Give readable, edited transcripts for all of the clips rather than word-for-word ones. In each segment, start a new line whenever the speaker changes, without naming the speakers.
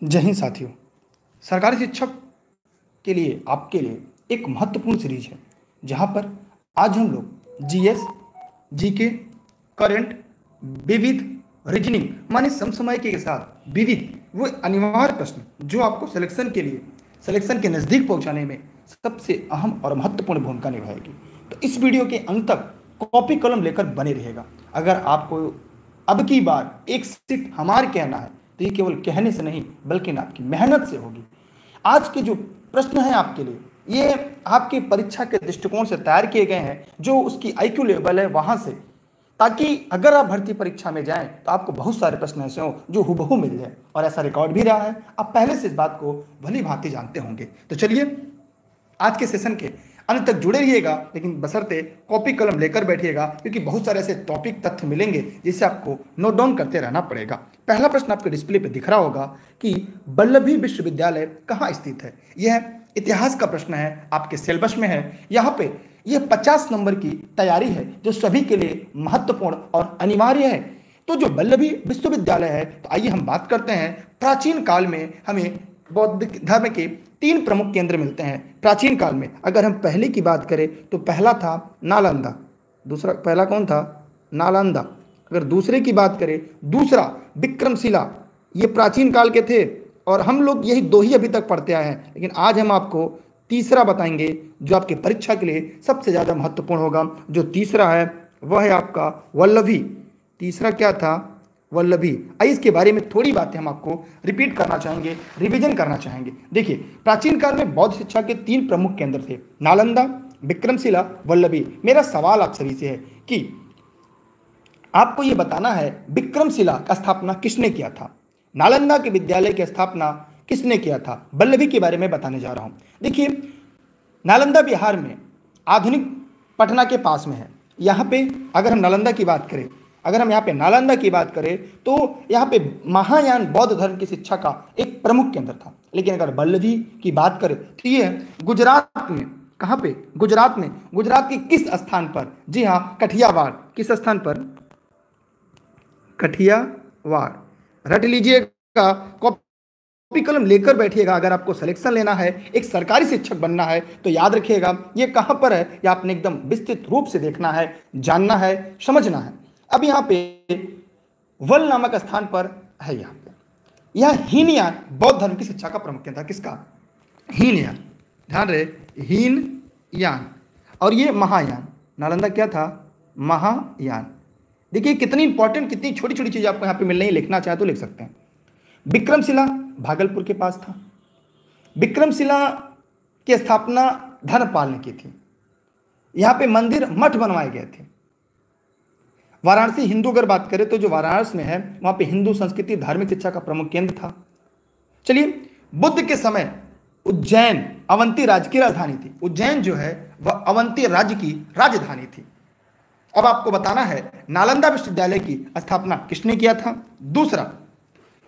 जय हिंद साथियों। सरकारी शिक्षक के लिए आपके लिए एक महत्वपूर्ण सीरीज है जहां पर आज हम लोग जीएस, जीके, करंट, विविध, रीजनिंग माने समसामयिक के साथ विविध वो अनिवार्य प्रश्न जो आपको सिलेक्शन के नज़दीक पहुंचाने में सबसे अहम और महत्वपूर्ण भूमिका निभाएगी। तो इस वीडियो के अंत तक कॉपी कलम लेकर बने रहेगा। अगर आपको अब की बार एक सिर्फ हमारे कहना है तो ये केवल कहने से नहीं बल्कि आपकी मेहनत से होगी। आज के जो प्रश्न हैं आपके लिए ये आपके परीक्षा के दृष्टिकोण से तैयार किए गए हैं, जो उसकी आईक्यू लेवल है वहां से, ताकि अगर आप भर्ती परीक्षा में जाएं तो आपको बहुत सारे प्रश्न ऐसे हो जो हुबहू मिल जाए। और ऐसा रिकॉर्ड भी रहा है, आप पहले से इस बात को भली भांति जानते होंगे। तो चलिए आज के सेशन के अंत तक जुड़े रहिएगा, लेकिन बशर्ते कॉपी कलम लेकर बैठिएगा, क्योंकि बहुत सारे ऐसे टॉपिक तथ्य मिलेंगे जिसे आपको नोट डाउन करते रहना पड़ेगा। पहला प्रश्न आपके डिस्प्ले पे दिख रहा होगा कि वल्लभी विश्वविद्यालय कहाँ स्थित है। यह इतिहास का प्रश्न है, आपके सिलेबस में है। यहाँ पे यह 50 नंबर की तैयारी है जो सभी के लिए महत्वपूर्ण और अनिवार्य है। तो जो वल्लभी विश्वविद्यालय है, तो आइए हम बात करते हैं। प्राचीन काल में हमें बौद्ध धर्म के 3 प्रमुख केंद्र मिलते हैं। प्राचीन काल में अगर हम पहले की बात करें तो पहला था नालंदा, दूसरा पहला कौन था? नालंदा। अगर दूसरे की बात करें, दूसरा विक्रमशिला। ये प्राचीन काल के थे और हम लोग यही 2 ही अभी तक पढ़ते आए हैं, लेकिन आज हम आपको तीसरा बताएंगे जो आपके परीक्षा के लिए सबसे ज़्यादा महत्वपूर्ण होगा। जो तीसरा है वह है आपका वल्लभी। तीसरा क्या था? वल्लभी। आइए इसके बारे में थोड़ी बातें हम आपको रिपीट करना चाहेंगे, रिवीजन करना चाहेंगे। देखिए, प्राचीन काल में बौद्ध शिक्षा के 3 प्रमुख केंद्र थे, नालंदा, विक्रमशिला, वल्लभी। मेरा सवाल आप सभी से है कि आपको यह बताना है विक्रमशिला का स्थापना किसने किया था, नालंदा के विद्यालय की स्थापना किसने किया था, वल्लभी के बारे में बताने जा रहा हूं। देखिए, नालंदा बिहार में आधुनिक पटना के पास में है। यहाँ पे अगर हम नालंदा की बात करें, अगर हम यहाँ पे नालंदा की बात करें तो यहाँ पे महायान बौद्ध धर्म की शिक्षा का एक प्रमुख केंद्र था। लेकिन अगर वल्लभी की बात करें तो ये गुजरात में, कहाँ पे? गुजरात में। गुजरात के किस स्थान पर? जी हाँ, कठियावाड़। किस स्थान पर? कठियावाड़। रट लीजिएगा, कॉपी कलम लेकर बैठिएगा। अगर आपको सिलेक्शन लेना है, एक सरकारी शिक्षक बनना है, तो याद रखिएगा ये कहाँ पर है, ये आपने एकदम विस्तृत रूप से देखना है, जानना है, समझना है। अब यहाँ पे वल नामक स्थान पर है, यहाँ पे यह हीनयान बौद्ध धर्म की शिक्षा का प्रमुख केंद्र था। किसका? हीनयान। ध्यान रहे, हीनयान। और ये महायान। नालंदा क्या था? महायान। देखिए कितनी इंपॉर्टेंट, कितनी छोटी छोटी चीज आपको यहाँ पे मिल रही है। लिखना चाहे तो लिख सकते हैं। विक्रमशिला भागलपुर के पास था। विक्रमशिला की स्थापना धर्मपाल ने की थी। यहाँ पे मंदिर, मठ बनवाए गए थे। वाराणसी, हिंदू अगर बात करें तो जो वाराणसी में है वहां पे हिंदू संस्कृति धार्मिक शिक्षा का प्रमुख केंद्र था। चलिए, बुद्ध के समय उज्जैन अवंती राज्य की राजधानी थी। उज्जैन जो है वह अवंती राज्य की राजधानी थी। अब आपको बताना है नालंदा विश्वविद्यालय की स्थापना किसने किया था, दूसरा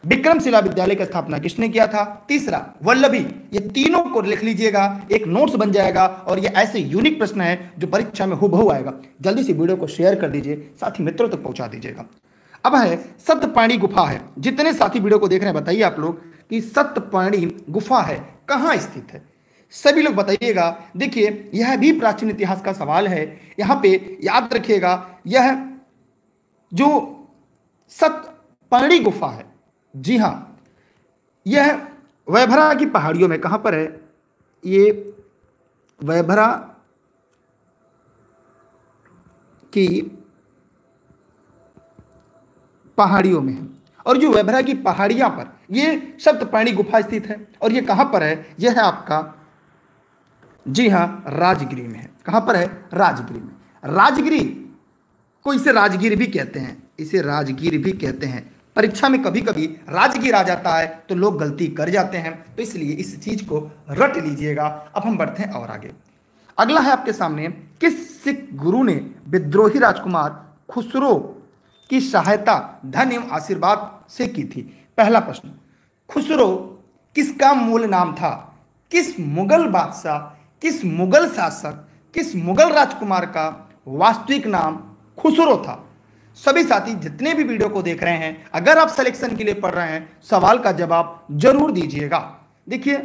विक्रमशिला विद्यालय की स्थापना किसने किया था, तीसरा वल्लभी। ये तीनों को लिख लीजिएगा, एक नोट्स बन जाएगा। और ये ऐसे यूनिक प्रश्न है जो परीक्षा में हुबहू आएगा। जल्दी से वीडियो को शेयर कर दीजिए, साथी मित्रों तक पहुंचा दीजिएगा। अब है सप्तपाणी गुफा है। जितने साथी वीडियो को देख रहे हैं बताइए आप लोग कि सप्तपाणी गुफा है कहाँ स्थित है, सभी लोग बताइएगा। देखिए, यह भी प्राचीन इतिहास का सवाल है। यहाँ पे याद रखिएगा, यह जो सप्तपाणी गुफा है, जी हाँ, यह वैभरा की पहाड़ियों में, कहां पर है? ये वैभरा की पहाड़ियों में है। और जो वैभरा की पहाड़ियां पर ये सप्तपाणी गुफा स्थित है। और ये कहां पर है? यह है आपका, जी हां, राजगिरी में है। कहां पर है? राजगिरी में। राजगिरी को इसे राजगीर भी कहते हैं, इसे राजगीर भी कहते हैं। परीक्षा में कभी कभी राजगीर आ जाता है तो लोग गलती कर जाते हैं, तो इसलिए इस चीज को रट लीजिएगा। अब हम बढ़ते हैं और आगे। अगला है आपके सामने, किस सिख गुरु ने विद्रोही राजकुमार खुसरो की सहायता धन एवं आशीर्वाद से की थी? पहला प्रश्न, खुसरो किसका मूल नाम था? किस मुगल बादशाह, किस मुगल शासक, किस मुगल राजकुमार का वास्तविक नाम खुसरो था? सभी साथी जितने भी वीडियो को देख रहे हैं, अगर आप सिलेक्शन के लिए पढ़ रहे हैं, सवाल का जवाब जरूर दीजिएगा। देखिए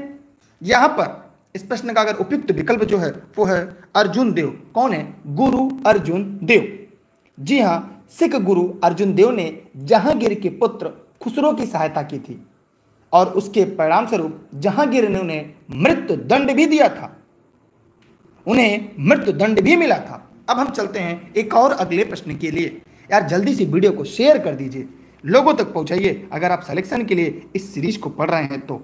यहां पर इस प्रश्न का अगर उपयुक्त विकल्प जो है वो है अर्जुन देव। कौन है? गुरु अर्जुन देव। जी हां, सिख गुरु अर्जुन देव ने जहांगीर के पुत्र खुसरो की सहायता की थी और उसके परिणाम स्वरूप जहांगीर ने उन्हें मृत्यु दंड भी दिया था, उन्हें मृत्यु दंड भी मिला था। अब हम चलते हैं एक और अगले प्रश्न के लिए। यार जल्दी से वीडियो को शेयर कर दीजिए, लोगों तक पहुंचाइए अगर आप सिलेक्शन के लिए इस सीरीज को पढ़ रहे हैं तो।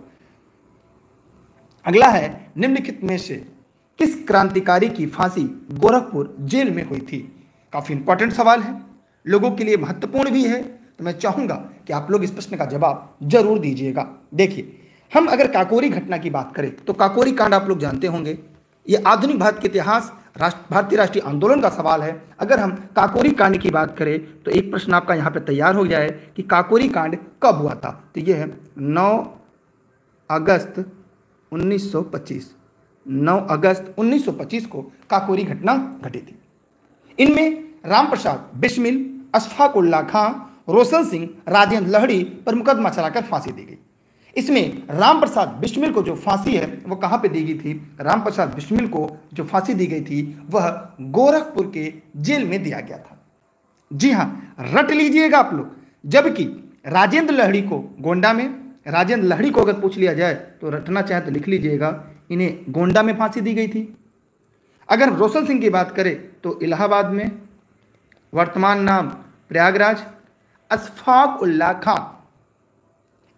अगला है, निम्नलिखित में से किस क्रांतिकारी की फांसी गोरखपुर जेल में हुई थी? काफी इंपॉर्टेंट सवाल है, लोगों के लिए महत्वपूर्ण भी है, तो मैं चाहूंगा कि आप लोग इस प्रश्न का जवाब जरूर दीजिएगा। देखिए, हम अगर काकोरी घटना की बात करें तो काकोरी कांड आप लोग जानते होंगे, ये आधुनिक भारत के इतिहास भारतीय राष्ट्रीय आंदोलन का सवाल है। अगर हम काकोरी कांड की बात करें तो एक प्रश्न आपका यहाँ पे तैयार हो गया है कि काकोरी कांड कब हुआ था? तो ये है 9 अगस्त 1925। 9 अगस्त 1925 को काकोरी घटना घटी थी। इनमें रामप्रसाद बिस्मिल, अशफाक उल्लाह खां, रोशन सिंह, राजेंद्र लहड़ी पर मुकदमा चलाकर फांसी दी गई। इसमें रामप्रसाद बिस्मिल को जो फांसी है वो कहां पे दी गई थी? रामप्रसाद बिस्मिल को जो फांसी दी गई थी वह गोरखपुर के जेल में दिया गया था। जी हां, रट लीजिएगा आप लोग। जबकि राजेंद्र लहड़ी को गोंडा में, राजेंद्र लहड़ी को अगर पूछ लिया जाए तो रटना चाहे तो लिख लीजिएगा, इन्हें गोंडा में फांसी दी गई थी। अगर रोशन सिंह की बात करें तो इलाहाबाद में, वर्तमान नाम प्रयागराज। अशफाक उल्लाह खां,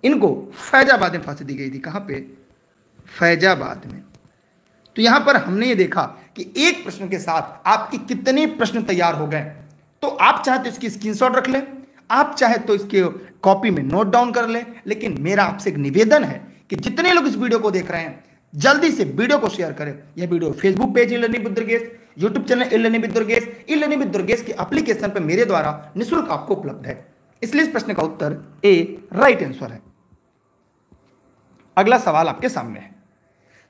इनको फैजाबाद में फांसी दी गई थी। कहां पे? फैजाबाद में। तो यहां पर हमने ये देखा कि एक प्रश्न के साथ आपके कितने प्रश्न तैयार हो गए। तो आप चाहे तो इसकी स्क्रीनशॉट रख लें, आप चाहे तो इसके कॉपी में नोट डाउन कर लें, लेकिन मेरा आपसे एक निवेदन है कि जितने लोग इस वीडियो को देख रहे हैं जल्दी से वीडियो को शेयर करें। यह video Facebook page e-learning with Durgesh, YouTube channel e-learning with Durgesh, e-learning with Durgesh के एप्लीकेशन पर मेरे द्वारा निःशुल्क आपको उपलब्ध है। इसलिए इस प्रश्न का उत्तर ए राइट आंसर है। अगला सवाल आपके सामने है,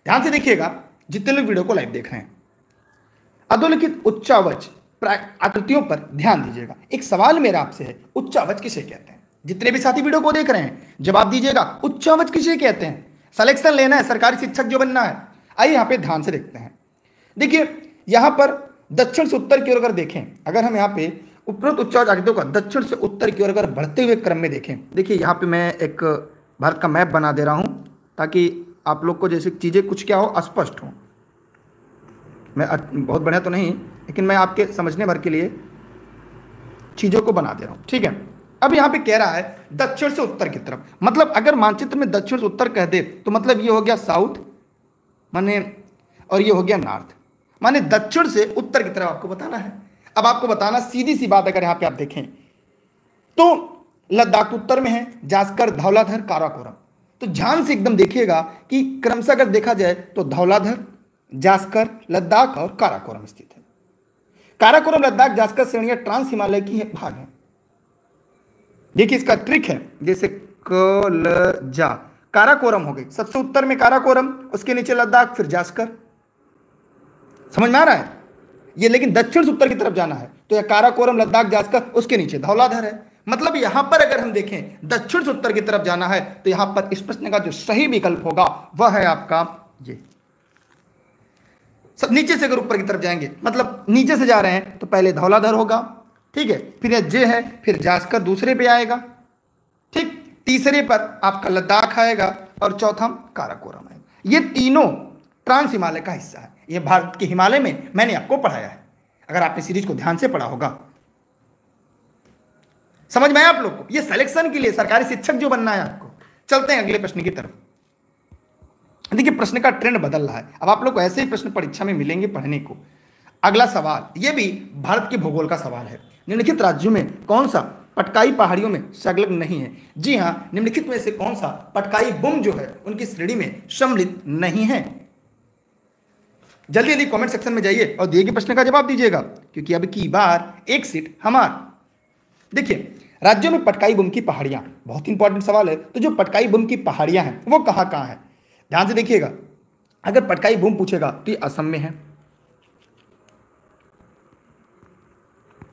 ध्यान से देखिएगा जितने लोग वीडियो को लाइव देख रहे हैं। अधोलिखित उच्चावच आकृतियों पर ध्यान दीजिएगा। एक सवाल मेरा आपसे है, उच्चावच किसे कहते हैं? जितने भी साथी वीडियो को देख रहे हैं जवाब दीजिएगा, उच्चावच किसे कहते हैं? सिलेक्शन लेना है, सरकारी शिक्षक जो बनना है। आइए यहां पे ध्यान से देखते हैं। देखिए यहां पर दक्षिण से उत्तर की ओर अगर देखें, अगर हम यहां पे उपरोक्त उच्चावच आकृतियों का दक्षिण से उत्तर की ओर अगर बढ़ते हुए क्रम में देखें, देखिए यहां पे मैं एक भारत का मैप बना दे रहा हूं ताकि आप लोग को जैसे चीजें कुछ क्या हो, स्पष्ट हो। मैं बहुत बढ़िया तो नहीं, लेकिन मैं आपके समझने भर के लिए चीजों को बना दे रहा हूं, ठीक है। अब यहां पे कह रहा है दक्षिण से उत्तर की तरफ, मतलब अगर मानचित्र में दक्षिण से उत्तर कह दे तो मतलब ये हो गया साउथ माने, और ये हो गया नॉर्थ, माने दक्षिण से उत्तर की तरफ आपको बताना है। अब आपको बताना, सीधी सी बात, अगर यहां पे आप देखें तो लद्दाख उत्तर में है, जास्कर, धौलाधर, काराकोरम। तो ध्यान से एकदम देखिएगा कि क्रमशः अगर देखा जाए तो धौलाधर, जास्कर, लद्दाख और काराकोरम स्थित है। काराकोरम, लद्दाख, जास्कर श्रेणियां ट्रांस हिमालय की भाग है। देखिए इसका ट्रिक है, जैसे कलजा, काराकोरम हो गई सबसे उत्तर में काराकोरम, उसके नीचे लद्दाख, फिर जास्कर। समझ में आ रहा है ये? लेकिन दक्षिण से उत्तर की तरफ जाना है तो यह काराकोरम, लद्दाख, जास्कर, उसके नीचे धौलाधर है। मतलब यहां पर अगर हम देखें दक्षिण से उत्तर की तरफ जाना है तो यहां पर इस प्रश्न का जो सही विकल्प होगा वह है आपका ये। सब नीचे से अगर ऊपर की तरफ जाएंगे, मतलब नीचे से जा रहे हैं तो पहले धौलाधर होगा, ठीक है, फिर यह जे है, फिर जास्कर दूसरे पे आएगा, ठीक, तीसरे पर आपका लद्दाख आएगा और चौथा काराकोरम आएगा। ये तीनों ट्रांस हिमालय का हिस्सा है। ये भारत के हिमालय में मैंने आपको पढ़ाया है, अगर आपने सीरीज को ध्यान से पढ़ा होगा। समझ में आया आप लोग को? ये सिलेक्शन के लिए सरकारी शिक्षक जो बनना है आपको। चलते हैं अगले प्रश्न की तरफ। देखिए प्रश्न का ट्रेंड बदल रहा है, अब आप लोग को ऐसे ही प्रश्न परीक्षा में मिलेंगे पढ़ने को। अगला सवाल ये भी भारत के भूगोल का सवाल है। निम्नलिखित राज्यों में कौन सा पटकाई पहाड़ियों में संलग्न नहीं है? जी हां, निम्नलिखित में से कौन सा पटकाई बुम जो है उनकी श्रेणी में सम्मिलित नहीं है? जल्दी जल्दी कमेंट सेक्शन में जाइए और दिए गए प्रश्न का जवाब दीजिएगा, क्योंकि अब की बार एक सीट हमार। देखिए राज्यों में पटकाई बुम की पहाड़ियां, बहुत इंपॉर्टेंट सवाल है। तो जो पटकाई बुम की पहाड़ियां हैं वो कहां कहां है? ध्यान से देखिएगा, अगर पटकाई बुम पूछेगा तो ये असम में है,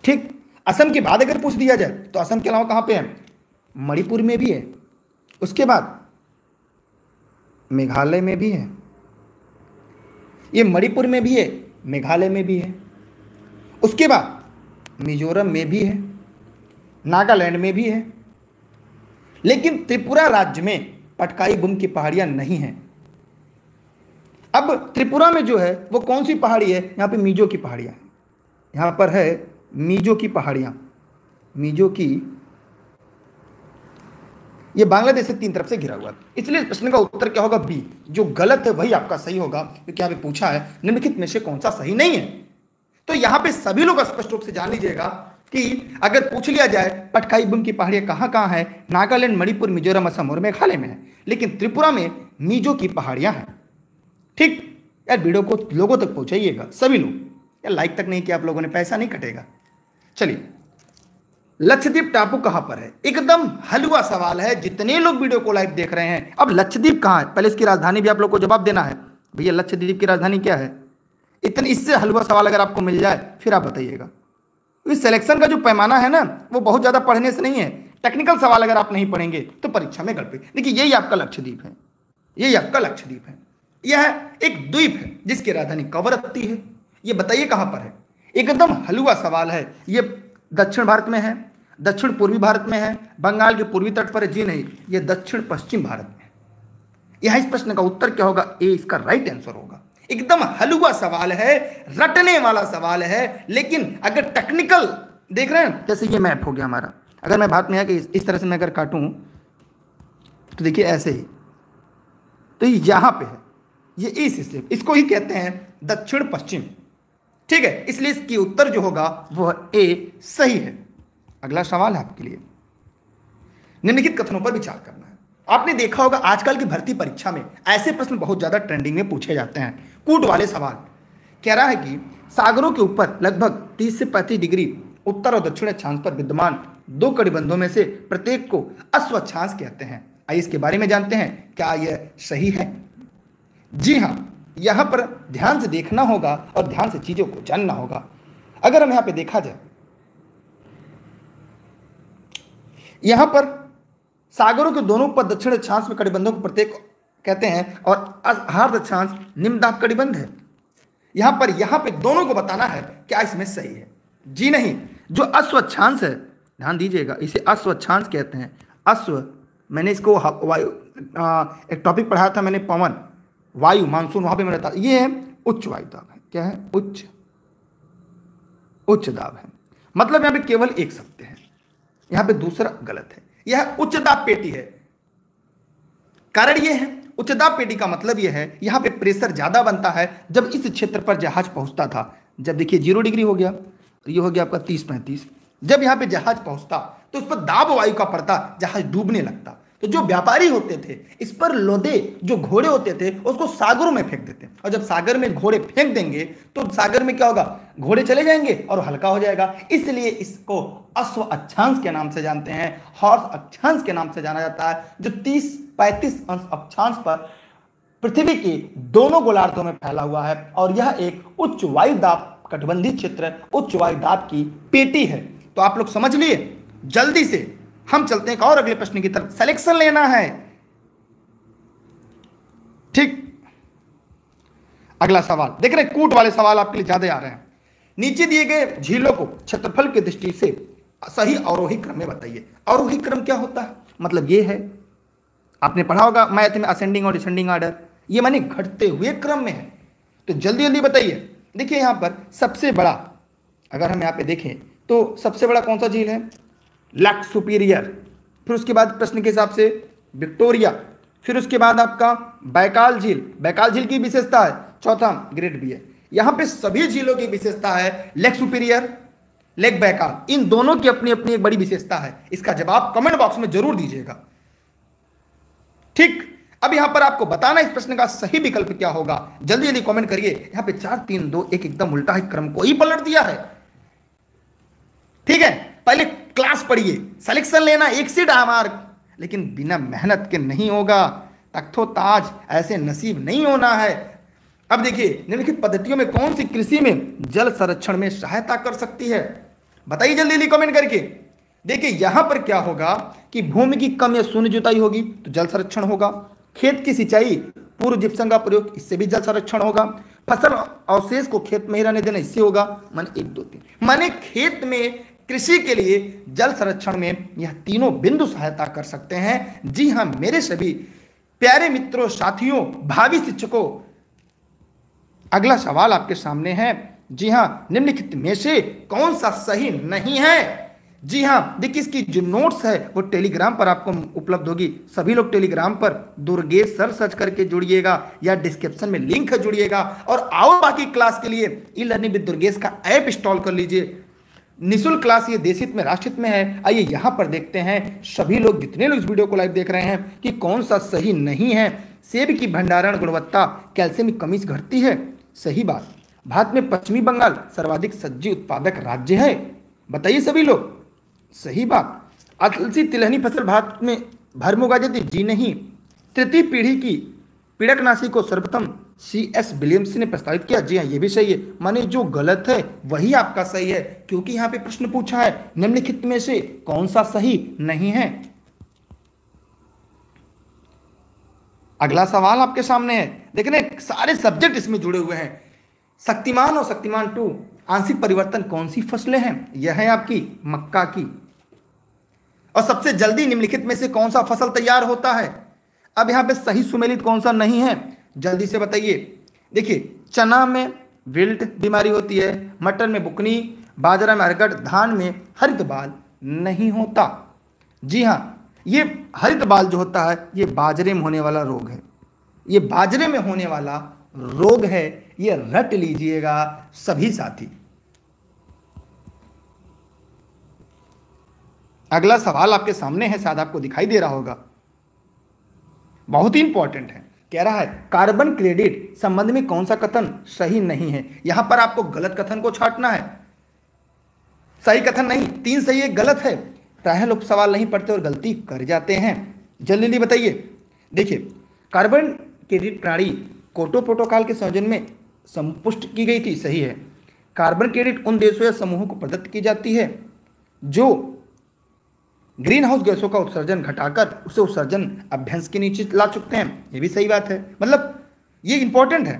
ठीक। असम के बाद अगर पूछ दिया जाए तो असम के अलावा कहां पे है? मणिपुर में भी है, उसके बाद मेघालय में भी है, ये मणिपुर में भी है, मेघालय में भी है, उसके बाद मिजोरम में भी है, नागालैंड में भी है, लेकिन त्रिपुरा राज्य में पटकाई बुम की पहाड़ियां नहीं हैं। अब त्रिपुरा में जो है वो कौन सी पहाड़ी है? यहाँ पे मीजो की पहाड़ियां हैं, यहाँ पर है मीजो की पहाड़ियां, मीजो की, ये बांग्लादेश से 3 तरफ से घिरा हुआ है। इसलिए प्रश्न का उत्तर क्या होगा? बी। जो गलत है वही आपका सही होगा, क्योंकि यहाँ पे पूछा है निम्नलिखित में से कौन सा सही नहीं है। तो यहाँ पे सभी लोग स्पष्ट रूप से जान लीजिएगा कि अगर पूछ लिया जाए पटकाई बुम की पहाड़ियां कहाँ कहाँ है, नागालैंड, मणिपुर, मिजोरम, असम और मेघालय में है, लेकिन त्रिपुरा में मीजो की पहाड़ियां हैं। ठीक यार, वीडियो को लोगों तक पहुंचाइएगा सभी लोग, यार लाइक तक नहीं किया आप लोगों ने, पैसा नहीं कटेगा। चलिए, लक्षद्वीप टापू कहां पर है? एकदम हलवा सवाल है, जितने लोग वीडियो को लाइव देख रहे हैं। अब लक्षद्वीप कहां है, पहले इसकी राजधानी भी आप लोग को जवाब देना है। भैया लक्षद्वीप की राजधानी क्या है? इतने इससे हलवा सवाल अगर आपको मिल जाए फिर आप बताइएगा। इस सिलेक्शन का जो पैमाना है ना, वो बहुत ज्यादा पढ़ने से नहीं है। टेक्निकल सवाल अगर आप नहीं पढ़ेंगे तो परीक्षा में गड़बड़ी। देखिए, यही आपका लक्षद्वीप है, यही आपका लक्षद्वीप है। यह एक द्वीप है जिसकी राजधानी कवरत्ती है। ये बताइए कहां पर है? एकदम हलवा सवाल है। ये दक्षिण भारत में है, दक्षिण पूर्वी भारत में है, बंगाल के पूर्वी तट पर है? जी नहीं, ये दक्षिण पश्चिम भारत में है। यहां इस प्रश्न का उत्तर क्या होगा? ए इसका राइट आंसर होगा। एकदम हलवा सवाल है, रटने वाला सवाल है, लेकिन अगर टेक्निकल देख रहे हैं, जैसे ये मैप हो गया हमारा, अगर मैं भारत में आके इस तरह से मैं अगर काटूं तो देखिए ऐसे ही, तो यहां पे है, ये ईस्ट स्टेप, इसको ही कहते हैं दक्षिण पश्चिम। ठीक है, इसलिए इसकी उत्तर जो होगा वह ए सही है। अगला सवाल है आपके लिए, निम्नलिखित कथनों पर विचार करना है। आपने देखा होगा आजकल की भर्ती परीक्षा में ऐसे प्रश्न बहुत ज्यादा ट्रेंडिंग में पूछे जाते हैं, कूट वाले सवाल। कह रहा है कि सागरों के ऊपर लगभग 30 से 35 डिग्री उत्तर और दक्षिण अक्षांश पर विद्यमान 2 कटिबंधों में से प्रत्येक को अश्वक्षांश कहते हैं। आइए इसके बारे में जानते हैं, क्या यह सही है? जी हाँ, यहां पर ध्यान से देखना होगा और ध्यान से चीजों को जानना होगा। अगर हम यहां पे देखा जाए, यहां पर सागरों के दोनों पर दक्षिण अक्षांश में कटिबंधों को प्रत्येक कहते हैं और अर्ध अक्षांश निम्न दाब कटिबंध है। यहां पे दोनों को बताना है, क्या इसमें सही है? जी नहीं, जो अश्वक्षांश है, ध्यान दीजिएगा, इसे अश्वक्षांश कहते हैं। अश्व, मैंने इसको एक टॉपिक पढ़ाया था मैंने, पवन, वायु, मानसून, वहां पे मैंने बताया, ये है उच्च वायु दाब है। क्या है? उच्च दाब है। मतलब यहां पे केवल एक सत्य है, यहां पे दूसरा गलत है। यह उच्च दाब पेटी है। कारण यह है, उच्च दाब पेटी का मतलब यह है, यहां पे प्रेशर ज्यादा बनता है जब इस क्षेत्र पर जहाज पहुंचता था। जब देखिए 0 डिग्री हो गया, तो ये हो गया आपका 30-35। जब यहां पे जहाज पहुंचता तो उस पर दाब वायु का पड़ता, जहाज डूबने लगता। तो जो व्यापारी होते थे, इस पर लोदे जो घोड़े होते थे उसको सागरों में फेंक देते, और जब सागर में घोड़े फेंक देंगे तो सागर में क्या होगा? घोड़े चले जाएंगे और हल्का हो जाएगा। इसलिए इसको अश्व अक्षांश के नाम से जानते हैं, हॉर्स अक्षांश के नाम से जाना जाता है, जो 30-35 अंश अक्षांश पर पृथ्वी के दोनों गोलार्धों में फैला हुआ है। और यह एक उच्च वायु दाब कटिबंधीय क्षेत्र, उच्च वायु दाब की पेटी है। तो आप लोग समझ लिए। जल्दी से हम चलते हैं और अगले प्रश्न की तरफ, सिलेक्शन लेना है। ठीक, अगला सवाल देख रहे हैं, कूट वाले सवाल आपके लिए ज्यादा आ रहे हैं। नीचे दिए गए झीलों को क्षेत्रफल की दृष्टि से सही अवरोही क्रम में बताइए। अवरोही क्रम क्या होता है? मतलब ये है, आपने पढ़ा होगा मैथ में असेंडिंग और डिसेंडिंग ऑर्डर, ये माने घटते हुए क्रम में है। तो जल्दी जल्दी बताइए। देखिए यहां पर सबसे बड़ा, अगर हम यहां पे देखें तो सबसे बड़ा कौन सा झील है? Lake superior. फिर उसके बाद प्रश्न के हिसाब से विक्टोरिया, फिर उसके बाद आपका बैकाल झील। बैकाल झील की विशेषता है, चौथा ग्रेट बियर। यहां पे सभी झीलों की विशेषता है, लेक सुपीरियर, लेक बैकाल, इन दोनों की अपनी अपनी एक बड़ी विशेषता है। इसका जवाब कमेंट बॉक्स में जरूर दीजिएगा। ठीक, अब यहां पर आपको बताना इस प्रश्न का सही विकल्प क्या होगा। जल्दी जल्दी कमेंट करिए। यहां पे 4 3 2 1 एकदम उल्टा ही क्रम को ही पलट दिया है। ठीक है, पहले क्लास पढ़िए, सिलेक्शन लेना 1 से 1.5 मार्क, लेकिन बिना मेहनत के नहीं होगा। तख्तो ताज ऐसे नसीब नहीं होना है। अब देखिए, निम्नलिखित पद्धतियों में कौन सी कृषि में जल संरक्षण में सहायता कर सकती है? बताइए जल्दी जल्दी कमेंट करके। देखिए यहां पर क्या होगा कि भूमि की कम या शून्य जुताई होगी तो जल संरक्षण होगा। खेत की सिंचाई पूर्व जिप्सम का प्रयोग, इससे भी जल संरक्षण होगा। फसल अवशेष को खेत में ही रहने देना, इससे होगा। माने 1 2 3 माने खेत में कृषि के लिए जल संरक्षण में यह तीनों बिंदु सहायता कर सकते हैं। जी हां मेरे सभी प्यारे मित्रों, साथियों, भावी शिक्षकों, अगला सवाल आपके सामने है। जी हां, निम्नलिखित में से कौन सा सही नहीं है? जी हां देखिए, इसकी जो नोट्स है वो टेलीग्राम पर आपको उपलब्ध होगी। सभी लोग टेलीग्राम पर दुर्गेश सर सर्च करके जुड़िएगा या डिस्क्रिप्शन में लिंक है जुड़िएगा। और आओ बाकी क्लास के लिए ई लर्निंग विद दुर्गेश का ऐप इंस्टॉल कर लीजिए। निःशुल्क क्लास ये देश हित में राष्ट्र हित में है। आइए यहां पर देखते हैं सभी लोग, जितने लोग इस वीडियो को लाइव देख रहे हैं, कि कौन सा सही नहीं है। सेब की भंडारण गुणवत्ता, कैल्शियम की कमी से घटती है। सही बात। भारत में पश्चिमी बंगाल सर्वाधिक सब्जी उत्पादक राज्य है। बताइए सभी लोग। सही बात। अलसी तिलहनी फसल भारत में भर में उगाई जाती? जी नहीं। तृतीय पीढ़ी की पीड़कनाशी को सर्वप्रथम C.S. विलियम्स ने प्रस्तावित किया। जी हाँ ये भी सही है। माने जो गलत है वही आपका सही है, क्योंकि यहां पे प्रश्न पूछा है निम्नलिखित में से कौन सा सही नहीं है। अगला सवाल आपके सामने है। देखने सारे सब्जेक्ट इसमें जुड़े हुए हैं। शक्तिमान और शक्तिमान 2 आंशिक परिवर्तन कौन सी फसलें हैं? यह है आपकी मक्का की। और सबसे जल्दी निम्नलिखित में से कौन सा फसल तैयार होता है? अब यहां पे सही सुमेलित कौन सा नहीं है, जल्दी से बताइए। देखिए चना में विल्ट बीमारी होती है, मटर में बुकनी, बाजरा में अरगट, धान में हरित बाल नहीं होता। जी हां, ये हरित बाल जो होता है ये बाजरे में होने वाला रोग है। ये बाजरे में होने वाला रोग है, ये रट लीजिएगा सभी साथी। अगला सवाल आपके सामने है, शायद आपको दिखाई दे रहा होगा, बहुत ही इंपॉर्टेंट है। कह रहा है कार्बन क्रेडिट संबंध में कौन सा कथन सही नहीं है? यहां पर आपको गलत कथन को छांटना है, सही कथन नहीं। 3 सही है, गलत है। प्रायः लोग सवाल नहीं पढ़ते और गलती कर जाते हैं। जल्दी जल्दी बताइए। देखिए कार्बन क्रेडिट प्रणाली क्योटो प्रोटोकॉल के संयोजन में संपुष्ट की गई थी। सही है। कार्बन क्रेडिट उन देशों या समूहों को प्रदत्त की जाती है जो ग्रीन हाउस गैसों का उत्सर्जन घटाकर उसे उत्सर्जन अभ्यंश के नीचे ला चुकते हैं। ये भी सही बात है, मतलब ये इंपॉर्टेंट है।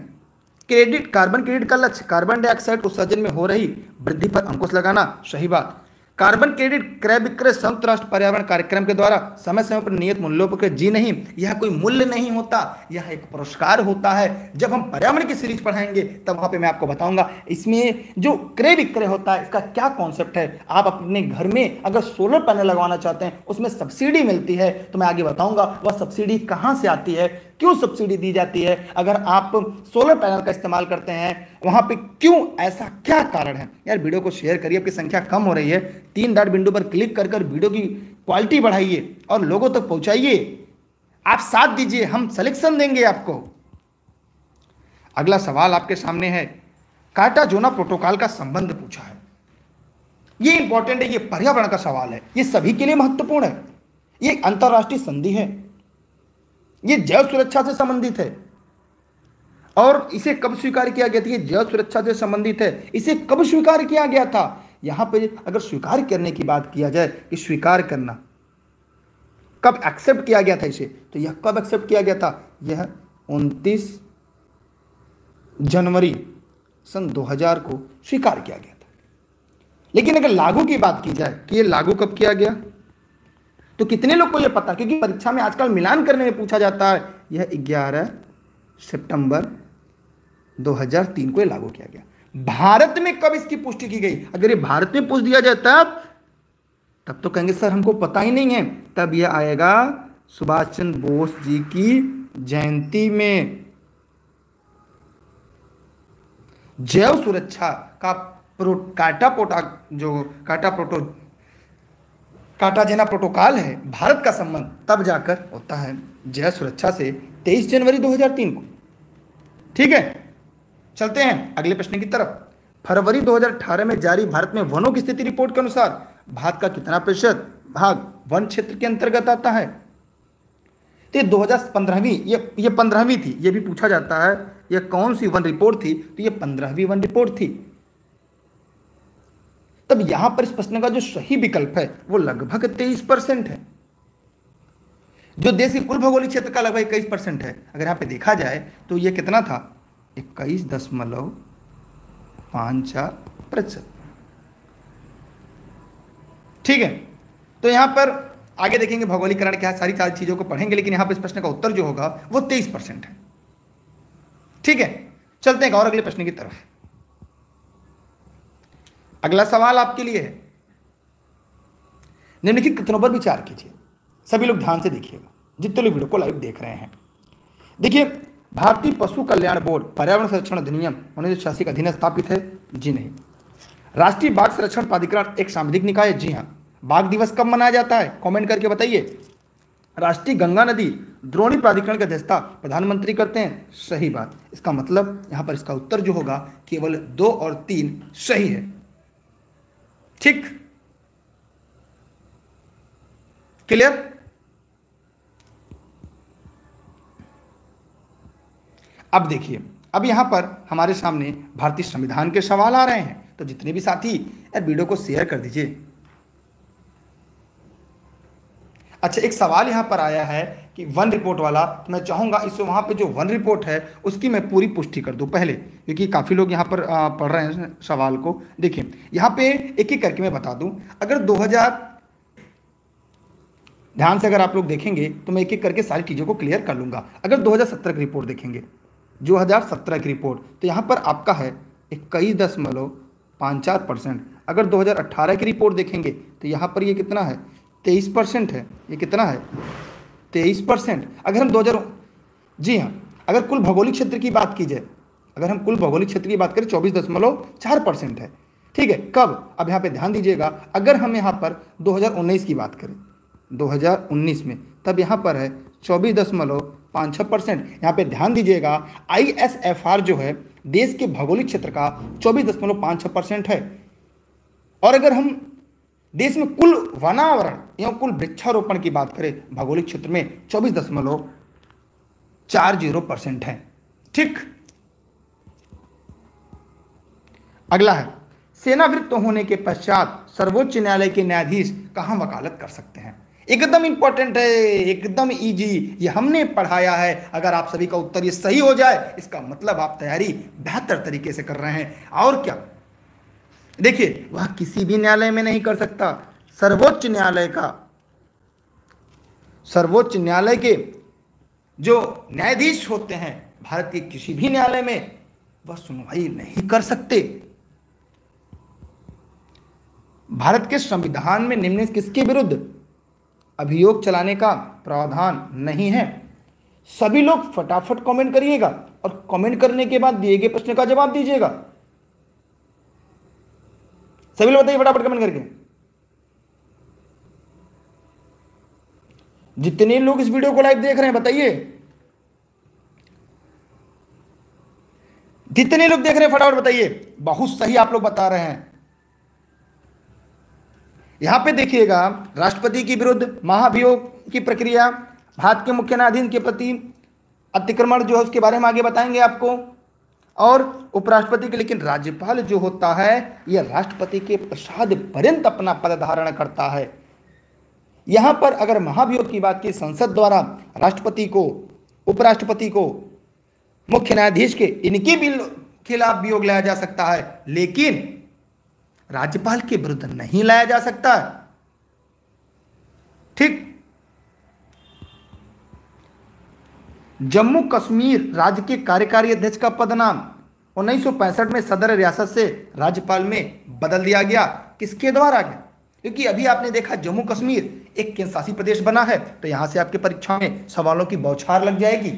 क्रेडिट, कार्बन क्रेडिट का लक्ष्य कार्बन डाइऑक्साइड उत्सर्जन में हो रही वृद्धि पर अंकुश लगाना। सही बात। कार्बन क्रेडिट क्रय विक्रय संयुक्त राष्ट्र पर्यावरण कार्यक्रम के द्वारा समय समय पर नियत मूल्यों पर। जी नहीं, यह कोई मूल्य नहीं होता, यह एक पुरस्कार होता है। जब हम पर्यावरण की सीरीज पढ़ाएंगे तब वहां पे मैं आपको बताऊंगा इसमें जो क्रय विक्रय होता है इसका क्या कॉन्सेप्ट है। आप अपने घर में अगर सोलर पैनल लगवाना चाहते हैं, उसमें सब्सिडी मिलती है, तो मैं आगे बताऊंगा वह सब्सिडी कहां से आती है, क्यों सब्सिडी दी जाती है। अगर आप सोलर पैनल का इस्तेमाल करते हैं वहां पे क्यों, ऐसा क्या कारण है। यार वीडियो को शेयर करिए, आपकी संख्या कम हो रही है। 3 डॉट बिंदु पर क्लिक कर कर वीडियो की क्वालिटी बढ़ाइए और लोगों तक पहुंचाइए। आप साथ दीजिए, हम सिलेक्शन देंगे आपको। अगला सवाल आपके सामने है, कार्टाजोना प्रोटोकॉल का संबंध पूछा है। ये इंपॉर्टेंट है, ये पर्यावरण का सवाल है, ये सभी के लिए महत्वपूर्ण है। ये अंतरराष्ट्रीय संधि है, ये जैव सुरक्षा से संबंधित है। और इसे कब स्वीकार किया गया था? ये जैव सुरक्षा से संबंधित है। इसे कब स्वीकार किया गया था? यहां पे अगर स्वीकार करने की बात किया जाए कि स्वीकार करना, कब एक्सेप्ट किया गया था इसे, तो यह कब एक्सेप्ट किया गया था? यह 29 जनवरी सन 2000 को स्वीकार किया गया था। लेकिन अगर लागू की बात की जाए कि यह लागू कब किया गया, तो कितने लोग को यह पता? क्योंकि परीक्षा में आजकल मिलान करने में पूछा जाता है। यह 11 सितंबर 2003 को लागू किया गया। भारत में कब इसकी पुष्टि की गई? अगर ये भारत में पूछ दिया जाए तब तो कहेंगे सर हमको पता ही नहीं है। तब यह आएगा सुभाष चंद्र बोस जी की जयंती में। जैव सुरक्षा का कार्टाजेना प्रोटोकॉल है, भारत का संबंध तब जाकर होता है जैव सुरक्षा से 23 जनवरी 2003 को। ठीक है, चलते हैं अगले प्रश्न की तरफ। फरवरी 2018 में जारी भारत में वनों की स्थिति रिपोर्ट के अनुसार भारत का कितना प्रतिशत भाग वन क्षेत्र के अंतर्गत आता है? तो 2015वीं, ये 15वीं थी। ये भी पूछा जाता है यह कौन सी वन रिपोर्ट थी, तो ये 15वीं वन रिपोर्ट थी। तब यहां पर इस प्रश्न का जो सही विकल्प है वो लगभग 23% है, जो देश के कुल भौगोलिक क्षेत्र का लगभग 21% है। अगर यहाँ पे देखा जाए तो ये कितना था, 21.54%। ठीक है, तो यहाँ पर आगे देखेंगे भौगोलिकरण क्या है, सारी चीजों को पढ़ेंगे, लेकिन यहाँ पे इस प्रश्न का उत्तर जो होगा वो 23% है। ठीक है, चलते हैं और अगले प्रश्न की तरफ। अगला सवाल आपके लिए है, निम्नलिखित कथनों पर विचार कीजिए। सभी लोग ध्यान से देखिएगा, जितने लोग वीडियो को लाइव देख रहे हैं। देखिए, भारतीय पशु कल्याण बोर्ड पर्यावरण संरक्षण अधिनियम 1986 का अधीन स्थापित है? जी नहीं। राष्ट्रीय बाघ संरक्षण प्राधिकरण एक सांविधिक निकाय है? जी हाँ। बाघ दिवस कब मनाया जाता है, कमेंट करके बताइए। राष्ट्रीय गंगा नदी द्रोणी प्राधिकरण की अध्यक्षता प्रधानमंत्री करते हैं? सही बात। इसका मतलब यहां पर इसका उत्तर जो होगा केवल 2 और 3 सही है। ठीक, क्लियर? अब देखिए, अब यहां पर हमारे सामने भारतीय संविधान के सवाल आ रहे हैं, तो जितने भी साथी यार वीडियो को शेयर कर दीजिए। अच्छा, एक सवाल यहां पर आया है कि वन रिपोर्ट वाला, तो मैं चाहूंगा इससे वहां पे जो वन रिपोर्ट है उसकी मैं पूरी पुष्टि कर दूं पहले, क्योंकि काफी लोग यहां पर पढ़ रहे हैं सवाल को। देखिए, यहां पे एक एक करके मैं बता दूं। अगर 2000 ध्यान से अगर आप लोग देखेंगे तो मैं एक एक करके सारी चीजों को क्लियर कर लूंगा। अगर 2017 की रिपोर्ट देखेंगे, 2017 की रिपोर्ट, तो यहां पर आपका है 21.54%। अगर 2018 की रिपोर्ट देखेंगे तो यहां पर ये कितना है, 23% है। ये कितना है, 23%। अगर हम 2000, जी हाँ, अगर कुल भौगोलिक क्षेत्र की बात की जाए, अगर हम कुल भौगोलिक क्षेत्र की बात करें 24.4% है। ठीक है, कब, अब यहाँ पे ध्यान दीजिएगा, अगर हम यहाँ पर 2019 की बात करें, 2019 में, तब यहाँ पर है 24.56%। यहाँ पे ध्यान दीजिएगा, ISFR जो है देश के भौगोलिक क्षेत्र का 24.56% है। और अगर हम देश में कुल वनावरण या कुल वृक्षारोपण की बात करें भौगोलिक क्षेत्र में 24.40% है। ठीक, अगला है, सेनावृत्त होने के पश्चात सर्वोच्च न्यायालय के न्यायाधीश कहां वकालत कर सकते हैं? एकदम इंपॉर्टेंट है, एकदम इजी, ये हमने पढ़ाया है। अगर आप सभी का उत्तर ये सही हो जाए, इसका मतलब आप तैयारी बेहतर तरीके से कर रहे हैं। और क्या, देखिए, वह किसी भी न्यायालय में नहीं कर सकता, सर्वोच्च न्यायालय का, सर्वोच्च न्यायालय के जो न्यायाधीश होते हैं भारत के किसी भी न्यायालय में, वह सुनवाई नहीं कर सकते। भारत के संविधान में निम्न किसके विरुद्ध अभियोग चलाने का प्रावधान नहीं है? सभी लोग फटाफट कमेंट करिएगा और कमेंट करने के बाद दिए गए प्रश्न का जवाब दीजिएगा। सभी लोग बताइए फटाफट कमेंट करके। जितने लोग इस वीडियो को लाइव देख रहे हैं बताइए, जितने लोग देख रहे हैं फटाफट बताइए। बहुत सही आप लोग बता रहे हैं। यहां पे देखिएगा, राष्ट्रपति के विरुद्ध महाभियोग की प्रक्रिया, भारत के मुख्य न्यायाधीश के प्रति अतिक्रमण जो है उसके बारे में आगे बताएंगे आपको, और उपराष्ट्रपति के, लेकिन राज्यपाल जो होता है यह राष्ट्रपति के प्रसाद पर्यंत अपना पद धारण करता है। यहां पर अगर महाभियोग की बात की, संसद द्वारा राष्ट्रपति को, उपराष्ट्रपति को, मुख्य न्यायाधीश के, इनके भी खिलाफ वियोग लाया जा सकता है, लेकिन राज्यपाल के विरुद्ध नहीं लाया जा सकता। ठीक, जम्मू कश्मीर राज्य के कार्यकारी अध्यक्ष का पद नाम 1965 में सदर रियासत से राज्यपाल में बदल दिया गया, किसके द्वारा गया? क्योंकि अभी आपने देखा जम्मू कश्मीर एक केंद्र शासित प्रदेश बना है, तो यहां से आपके परीक्षा में सवालों की बौछार लग जाएगी।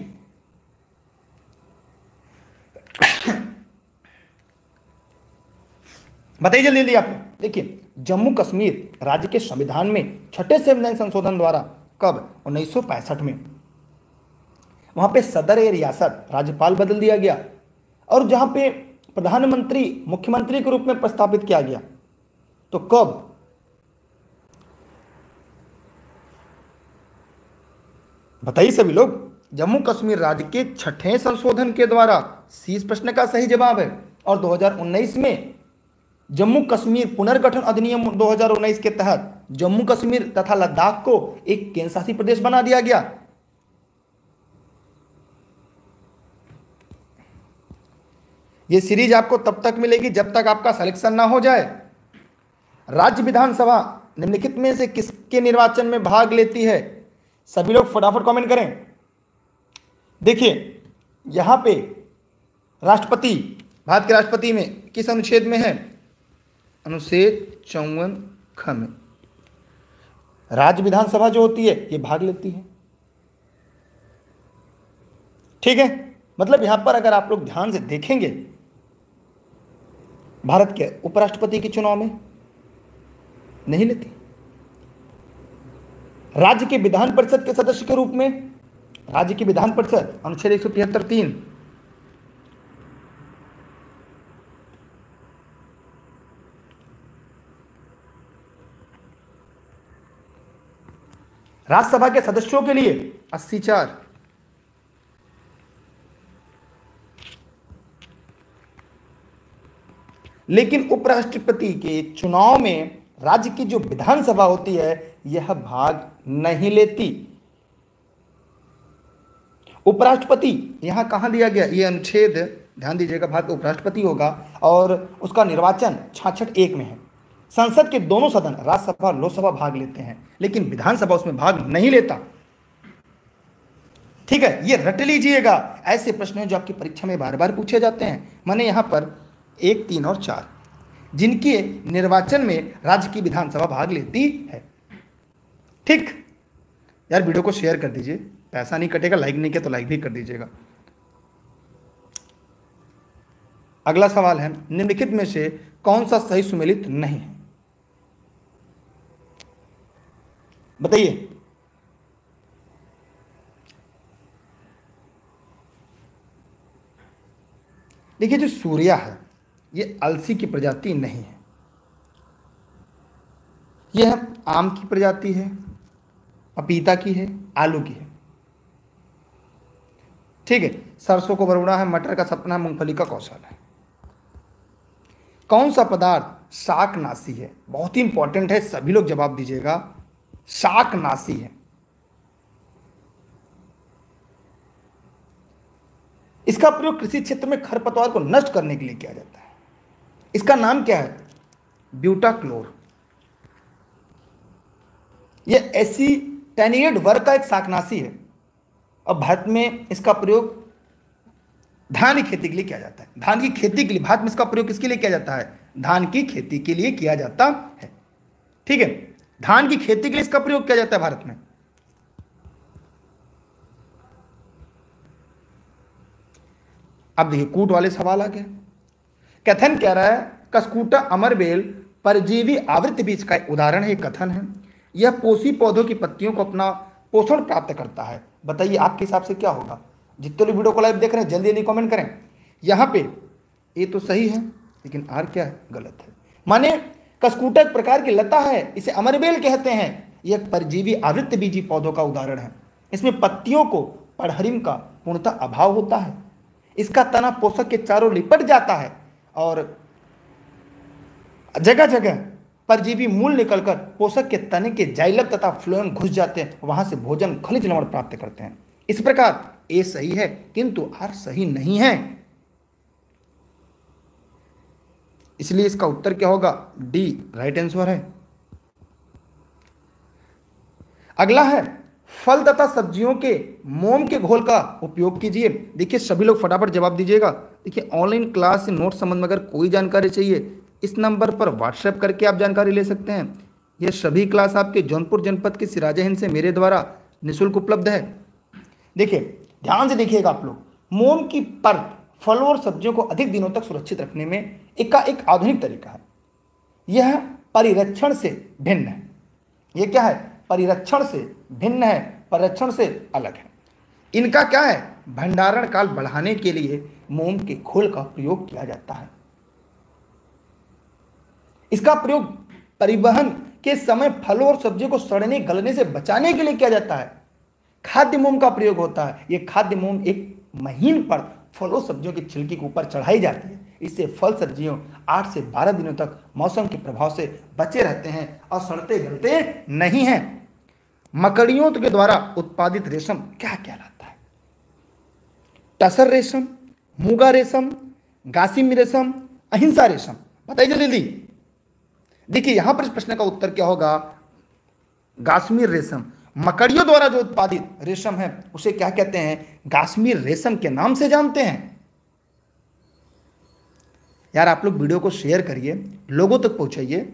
बताइए जल्दी जल्दी आप। देखिए, जम्मू कश्मीर राज्य के संविधान में छठे संविधान संशोधन द्वारा कब, 1965 में, वहां पे सदर ए रियासत राज्यपाल बदल दिया गया, और जहां पे प्रधानमंत्री मुख्यमंत्री के रूप में प्रस्तावित किया गया, तो कब? बताइए सभी लोग। जम्मू कश्मीर राज्य के छठे संशोधन के द्वारा, सी इस प्रश्न का सही जवाब है। और 2019 में जम्मू कश्मीर पुनर्गठन अधिनियम 2019 के तहत जम्मू कश्मीर तथा लद्दाख को एक केंद्र शासित प्रदेश बना दिया गया। यह सीरीज आपको तब तक मिलेगी जब तक आपका सिलेक्शन ना हो जाए। राज्य विधानसभा निम्नलिखित में से किसके निर्वाचन में भाग लेती है? सभी लोग फटाफट कमेंट करें। देखिए यहां पे राष्ट्रपति, भारत के राष्ट्रपति में किस अनुच्छेद में है? अनुच्छेद 54 ख में राज्य विधानसभा जो होती है ये भाग लेती है। ठीक है, मतलब यहां पर अगर आप लोग ध्यान से देखेंगे, भारत के उपराष्ट्रपति के चुनाव में नहीं लेती। राज्य के विधान परिषद के सदस्य के रूप में, राज्य की विधान परिषद अनुच्छेद 173(3) राज्यसभा के सदस्यों के लिए 84, लेकिन उपराष्ट्रपति के चुनाव में राज्य की जो विधानसभा होती है यह भाग नहीं लेती। उपराष्ट्रपति यहां कहां दिया गया? यह अनुच्छेद ध्यान दीजिएगा, भारत का उपराष्ट्रपति होगा और उसका निर्वाचन 66(1) में है। संसद के दोनों सदन राज्यसभा और लोकसभा भाग लेते हैं, लेकिन विधानसभा उसमें भाग नहीं लेता। ठीक है, ये रट लीजिएगा, ऐसे प्रश्न हैं जो आपकी परीक्षा में बार बार पूछे जाते हैं। मैंने यहां पर 1, 3 और 4 जिनके निर्वाचन में राज्य की विधानसभा भाग लेती है। ठीक यार, वीडियो को शेयर कर दीजिए, पैसा नहीं कटेगा, लाइक नहीं किया तो लाइक भी कर दीजिएगा। अगला सवाल है, निम्नलिखित में से कौन सा सही सुमेलित नहीं है? बताइए। देखिए जो सूर्या है ये अलसी की प्रजाति नहीं है, यह आम की प्रजाति है, पपीता की है, आलू की है। ठीक है, सरसों को बरुणा है, मटर का सपना है, मूंगफली का कौशल है। कौन सा पदार्थ शाकनाशी है? बहुत ही इंपॉर्टेंट है, सभी लोग जवाब दीजिएगा। शाकनाशी है। इसका प्रयोग कृषि क्षेत्र में खरपतवार को नष्ट करने के लिए किया जाता है। इसका नाम क्या है? ब्यूटाक्लोर। यह एसीटेनिएट वर्ग का एक शाकनाशी है और भारत में इसका प्रयोग धान की खेती के लिए किया जाता है। धान की खेती के लिए भारत में इसका प्रयोग किसके लिए किया जाता है? धान की खेती के लिए किया जाता है। ठीक है, धान की खेती के लिए इसका प्रयोग किया जाता है भारत में। अब देखिए कूट वाले सवाल आ गए। कथन कह रहा है कस्कूटा अमरबेल परजीवी आवृत्त बीज का एक उदाहरण है, कथन है। यह पोषी पौधों की पत्तियों को अपना पोषण प्राप्त करता है। बताइए आपके हिसाब से क्या होगा? जितने लोग वीडियो को लाइव देख रहे हैं जल्दी जल्दी कमेंट करें। यहां पे ए तो सही है, लेकिन आर क्या है? गलत है। माने कस्कूटा एक प्रकार की लता है, इसे अमरबेल कहते हैं। यह परजीवी आवृत्त बीजी पौधों का उदाहरण है। इसमें पत्तियों को पड़हरिम का पूर्णतः अभाव होता है। इसका तना पोषक के चारों लिपट जाता है और जगह जगह परजीवी मूल निकलकर पोषक के तने के जाइलम तथा फ्लोएम घुस जाते हैं, वहां से भोजन खनिज लवण प्राप्त करते हैं। इस प्रकार ए सही है, किंतु आर सही नहीं है। इसलिए इसका उत्तर क्या होगा? डी राइट आंसर है। अगला है फल तथा सब्जियों के मोम के घोल का उपयोग कीजिए। देखिए सभी लोग फटाफट जवाब दीजिएगा। देखिए ऑनलाइन क्लास से नोट संबंध में अगर कोई जानकारी चाहिए इस नंबर पर व्हाट्सएप करके आप जानकारी ले सकते हैं। यह सभी क्लास आपके जौनपुर जनपद के सिराजे हिंद से मेरे द्वारा निःशुल्क उपलब्ध है। देखिए ध्यान से देखिएगा आप लोग, मोम की परत फलों और सब्जियों को अधिक दिनों तक सुरक्षित रखने में एक आधुनिक तरीका है। यह परिरक्षण से भिन्न है। यह क्या है? परिरक्षण से भिन्न है, परिरक्षण से अलग है। इनका क्या है? भंडारण काल बढ़ाने के लिए मोम के घोल का प्रयोग किया जाता है। इसका प्रयोग परिवहन के समय फलों और सब्जियों को सड़ने गलने से बचाने के लिए किया जाता है। खाद्य मोम का प्रयोग होता है। यह खाद्य मोम एक महीन पर फलों सब्जियों की छिलकी के ऊपर चढ़ाई जाती है। इससे फल सब्जियों 8 से 12 दिनों तक मौसम के प्रभाव से बचे रहते हैं और सड़ते गलते नहीं हैं। मकड़ियों के द्वारा उत्पादित रेशम क्या कहलाता है? टसर रेशम, मूंगा रेशम, गासिम रेशम, अहिंसा रेशम। बताइए जल्दी। देखिए यहां पर इस प्रश्न का उत्तर क्या होगा? गाश्मीर रेशम। मकड़ियों द्वारा जो उत्पादित रेशम है उसे क्या कहते हैं? गाश्मीर रेशम के नाम से जानते हैं। यार आप लोग वीडियो को शेयर करिए, लोगों तक पहुंचाइए।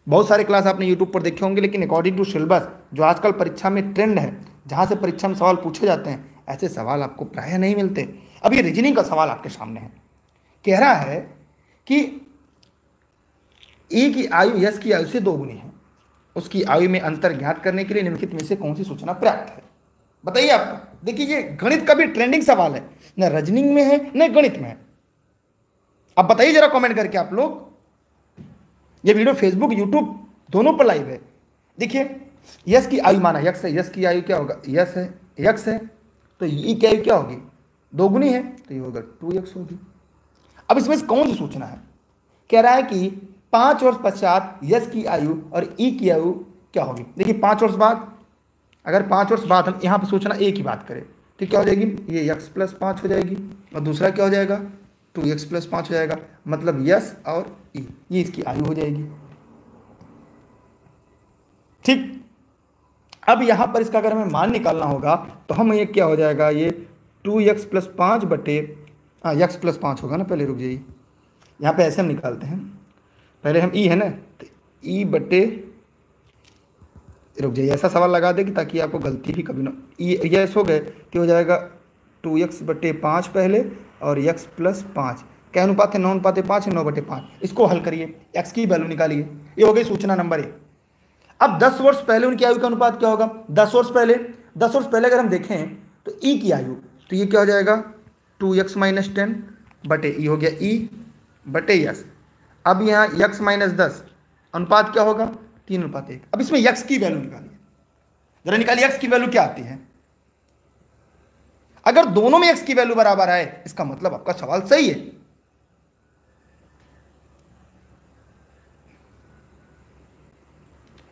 बहुत सारे क्लास आपने यूट्यूब पर देखे होंगे, लेकिन अकॉर्डिंग टू सिलेबस जो आजकल परीक्षा में ट्रेंड है, जहां से परीक्षा में सवाल पूछे जाते हैं, ऐसे सवाल आपको प्रायः नहीं मिलते। अब ये रीजनिंग का सवाल आपके सामने है। कह रहा है कि ई की आयु यस की आयु से 2 गुनी है, उसकी आयु में अंतर ज्ञात करने के लिए निम्नलिखित में से कौन सी सूचना पर्याप्त है? बताइए आप। देखिए ये गणित का भी ट्रेंडिंग सवाल है, न रीजनिंग में है न गणित में है। अब बताइए जरा कमेंट करके आप लोग। ये वीडियो फेसबुक यूट्यूब दोनों पर लाइव है। देखिए यस की आयु माना यक्स है, यस की आयु क्या होगा? यस है, यक्स है, तो ई की आयु क्या होगी? 2 गुनी है, तो ये होगा 2x होगी। अब इसमें से कौन सी सूचना है? कह रहा है कि 5 वर्ष पश्चात यस की आयु और ई की आयु क्या होगी? देखिए 5 वर्ष बाद, अगर 5 वर्ष बाद हम यहाँ पर सूचना ए की बात करें तो क्या हो जाएगी? ये x + 5 हो जाएगी और दूसरा क्या हो जाएगा? 2x + 5 हो जाएगा। मतलब यस और ई, ये इसकी आयु हो जाएगी। ठीक। अब यहाँ पर इसका अगर हमें मान निकालना होगा तो हम ये क्या हो जाएगा? ये 2x + 5 बटे x + 5 होगा ना। पहले रुक जाइए, यहाँ पे ऐसे हम निकालते हैं। पहले हम ई है ना, तो ई बटे, रुक जाइए, ऐसा सवाल लगा दे कि ताकि आपको गलती भी कभी ना। ई यस हो गए कि हो जाएगा 2x बटे 5 पहले और x + 5। क्या अनुपात है? 9 अनुपात 5 है, 9 बटे 5। इसको हल करिए, x की वैल्यू निकालिए। ये हो गई सूचना नंबर 1। अब 10 वर्ष पहले उनकी आयु का अनुपात क्या होगा? 10 वर्ष पहले अगर हम देखें तो ई की आयु, तो ये क्या हो जाएगा? 2x - 10 बटे ई हो गया ई बटे यस। अब यहाँ x - 10 अनुपात क्या होगा? 3:1। अब इसमें x की वैल्यू निकालिए, जरा निकालिए x की वैल्यू क्या आती है। अगर दोनों में x की वैल्यू बराबर आए इसका मतलब आपका सवाल सही है।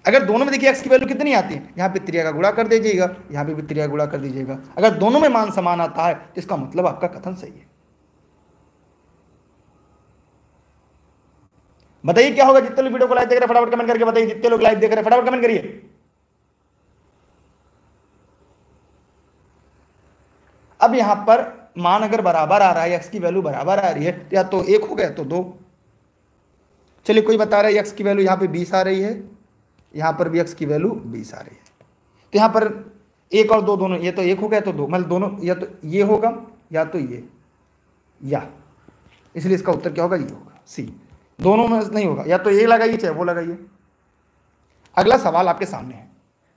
अगर दोनों में देखिए x की वैल्यू कितनी आती है, यहां पे त्रिया का गुणा कर दीजिएगा, यहां पे भी त्रिया का गुणा कर दीजिएगा। अगर दोनों में मान समान आता है तो इसका मतलब आपका कथन सही है। बताइए क्या होगा? जितने लोग वीडियो को लाइव देख रहे हैं फटाफट कमेंट करके बताइए। जितने लोग लाइव देख रहे हैं फटाफट कमेंट करिए। अब यहां पर मान अगर बराबर आ रहा है, x की वैल्यू बराबर आ रही है, तो या तो 1 हो गया तो 2। चलिए कोई बता रहा है x की वैल्यू यहां पे 20 आ रही है, यहां पर भी x की वैल्यू 20 आ रही है, तो यहां पर 1 और 2 दोनों, ये तो 1 हो गया तो 2, मतलब दोनों या तो ये होगा या तो ये, या इसलिए इसका उत्तर क्या होगा? ये होगा सी। दोनों में नहीं होगा, या तो ये लगाइए चाहे वो लगाइए। अगला सवाल आपके सामने है।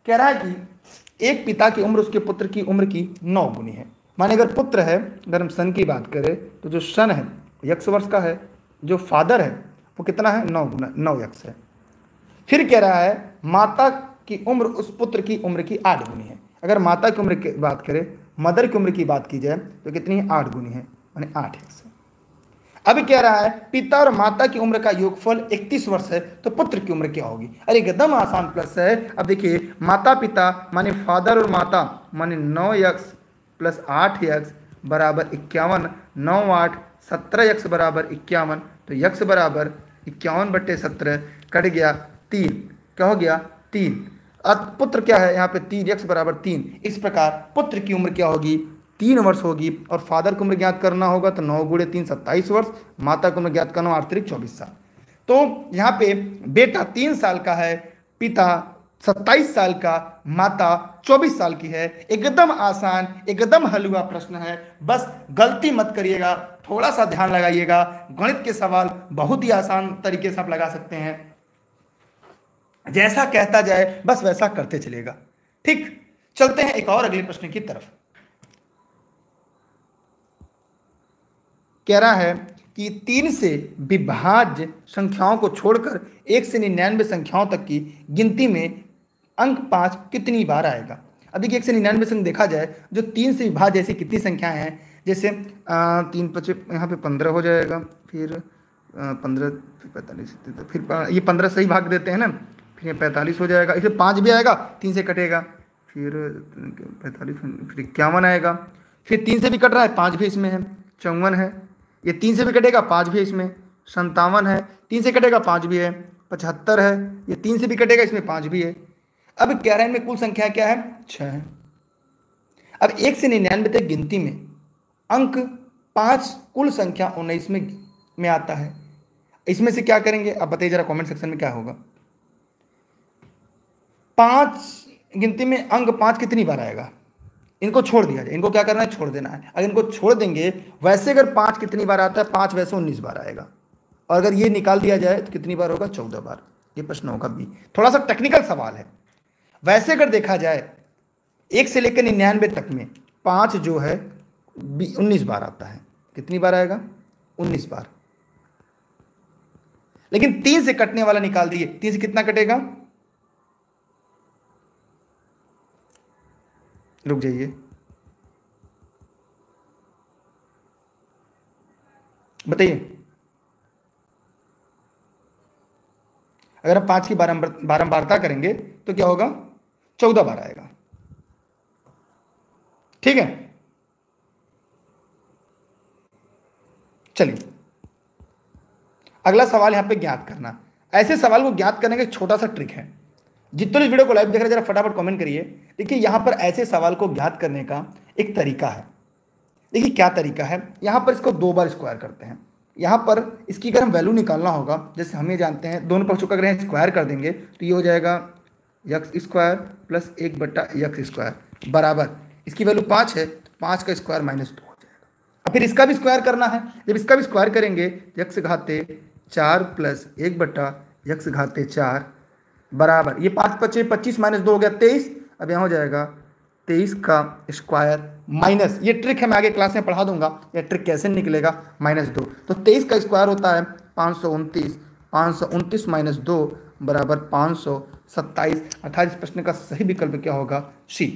कह रहा है कि एक पिता की उम्र उसके पुत्र की उम्र की 9 गुनी है। माने अगर पुत्र है, अगर हम सन की बात करें तो जो सन है x वर्ष का है, जो फादर है वो कितना है? 9x है। फिर कह रहा है माता की उम्र उस पुत्र की उम्र की 8 गुनी है। अगर माता की उम्र की बात करें, मदर की उम्र की बात की जाए तो कितनी है? 8 गुनी है, माने 8x है। अब कह रहा है पिता और माता की उम्र का योगफल 31 वर्ष है, तो पुत्र की उम्र क्या होगी? अरे एकदम आसान प्लस है। अब देखिए माता पिता माने फादर और माता माने 9x + 8x बराबर 51, 9 8 17x बराबर 51, तो x बराबर 51 बटे 17 कट गया 3, क्या हो गया? 3। अब पुत्र क्या है? यहाँ पे 3x बराबर 3। इस प्रकार पुत्र की उम्र क्या होगी? 3 वर्ष होगी। और फादर की उम्र ज्ञात करना होगा तो 9 × 3 27 वर्ष, माता की उम्र ज्ञात करना 8 × 24 साल। तो यहाँ पे बेटा 3 साल का है, पिता 27 साल का, माता 24 साल की है। एकदम आसान, एकदम हलवा प्रश्न है, बस गलती मत करिएगा, थोड़ा सा ध्यान लगाइएगा। गणित के सवाल बहुत ही आसान तरीके से आप लगा सकते हैं, जैसा कहता जाए बस वैसा करते चलेगा। ठीक, चलते हैं एक और अगले प्रश्न की तरफ। कह रहा है कि 3 से विभाज्य संख्याओं को छोड़कर 1 से 99 संख्याओं तक की गिनती में अंक 5 कितनी बार आएगा? अब देखिए 1 से 99 संख्या देखा जाए, जो 3 से विभाज्य ऐसी कितनी संख्याएं हैं जैसे 3×5 यहाँ पे 15 हो जाएगा, फिर 15 फिर 45, फिर ये 15 सही भाग देते हैं ना, फिर ये 45 हो जाएगा, इसे 5 भी आएगा, 3 से कटेगा, फिर 45, फिर 51 आएगा, फिर 3 से भी कट रहा है, 5 भी इसमें है, 54 है, ये 3 से भी कटेगा, 5 भी इसमें, 57 है, 3 से कटेगा, 5 भी है, 75 है, ये 3 से भी कटेगा, इसमें 5 भी है। अब कह रहे हैं इनमें कुल संख्या क्या है? 6 है। अब 1 से 99 तक गिनती में अंक 5 कुल संख्या 19 में आता है। इसमें से क्या करेंगे अब बताइए जरा कमेंट सेक्शन में क्या होगा। 5 गिनती में अंक 5 कितनी बार आएगा? इनको छोड़ दिया जाए, इनको क्या करना है? छोड़ देना है। अगर इनको छोड़ देंगे, वैसे अगर 5 कितनी बार आता है? 5 वैसे 19 बार आएगा, और अगर ये निकाल दिया जाए तो कितनी बार होगा? 14 बार। ये प्रश्न होगा बी। थोड़ा सा टेक्निकल सवाल है। वैसे अगर देखा जाए 1 से लेकर 99 तक में 5 जो है 19 बार आता है। कितनी बार आएगा? 19 बार। लेकिन 3 से कटने वाला निकाल दिए, 3 से कितना कटेगा? रुक जाइए, बताइए। अगर आप 5 की बारंबारता करेंगे तो क्या होगा? 14 बार आएगा। ठीक है, चलिए अगला सवाल यहां पे ज्ञात करना। ऐसे सवाल को ज्ञात करने का एक छोटा सा ट्रिक है। जितने इस वीडियो को लाइव देख रहे हैं जरा फटाफट कमेंट करिए। देखिए यहां पर ऐसे सवाल को ज्ञात करने का एक तरीका है। देखिए क्या तरीका है, यहां पर इसको 2 बार स्क्वायर करते हैं। यहां पर इसकी अगर हम वैल्यू निकालना होगा, जैसे हम ये जानते हैं दोनों पक्षों का अगर स्क्वायर कर देंगे तो ये हो जाएगा x square plus 1/x square बराबर, इसकी वैल्यू 5 है, 5 का स्क्वायर -2 हो जाएगा। अब फिर इसका भी स्क्वायर करना है। जब इसका भी स्क्वायर करेंगे x घाते 4 प्लस 1/x घाते 4 बराबर, ये 5 × 25 -2 हो गया 23। अब यहाँ हो जाएगा 23 का स्क्वायर माइनस, ये ट्रिक है मैं आगे क्लास में पढ़ा दूंगा, ये ट्रिक कैसे निकलेगा, -2। तो 23 का स्क्वायर होता है 529, 529 -2 बराबर 527, अर्थात इस प्रश्न का सही विकल्प क्या होगा? सी।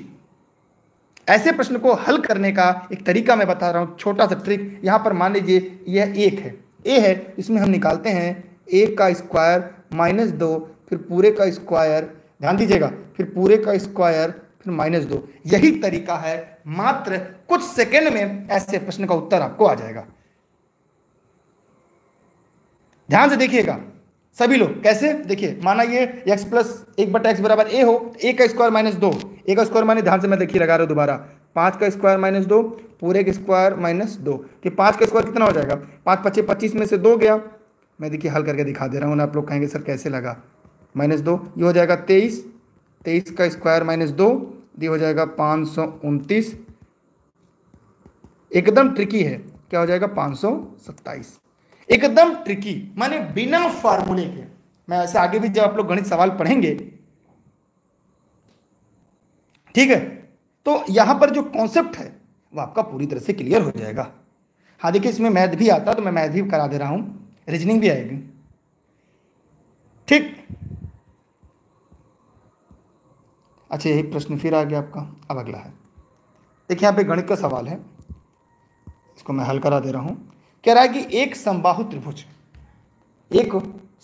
ऐसे प्रश्न को हल करने का एक तरीका मैं बता रहा हूँ, छोटा सा ट्रिक। यहाँ पर मान लीजिए यह 1 है, ए है, इसमें हम निकालते हैं 1 का स्क्वायर -2, फिर पूरे का स्क्वायर, ध्यान दीजिएगा, फिर पूरे का स्क्वायर, फिर -2। यही तरीका है, मात्र कुछ सेकंड में ऐसे प्रश्न का उत्तर आपको आ जाएगा। ध्यान से देखिएगा सभी लोग। कैसे? देखिए माना ये x प्लस 1/x बराबर a हो, a का स्क्वायर -2, a का स्क्वायर माने, ध्यान से मैं देखिए लगा रहा हूं दोबारा, 5 का स्क्वायर -2 पूरे के स्क्वायर -2, कि 5 का स्क्वायर कितना हो जाएगा? 5 × 5 = 25 में से 2 गया। मैं देखिए हल करके दिखा दे रहा हूँ, आप लोग कहेंगे सर कैसे लगा? -2, ये हो जाएगा 23, 23 का स्क्वायर -2, ये हो जाएगा 529। एकदम ट्रिकी है, क्या हो जाएगा? 527। एकदम ट्रिकी, माने बिना फार्मूले के। मैं ऐसे आगे भी जब आप लोग गणित सवाल पढ़ेंगे, ठीक है, तो यहां पर जो कॉन्सेप्ट है वो आपका पूरी तरह से क्लियर हो जाएगा। हाँ देखिए इसमें मैथ भी आता तो मैं मैथ भी करा दे रहा हूं, रीजनिंग भी आएगी। ठीक, अच्छा यही प्रश्न फिर आ गया आपका। अब अगला है, देखिए यहाँ पे गणित का सवाल है, इसको मैं हल करा दे रहा हूं। कह रहा है कि एक समबाहु त्रिभुज, एक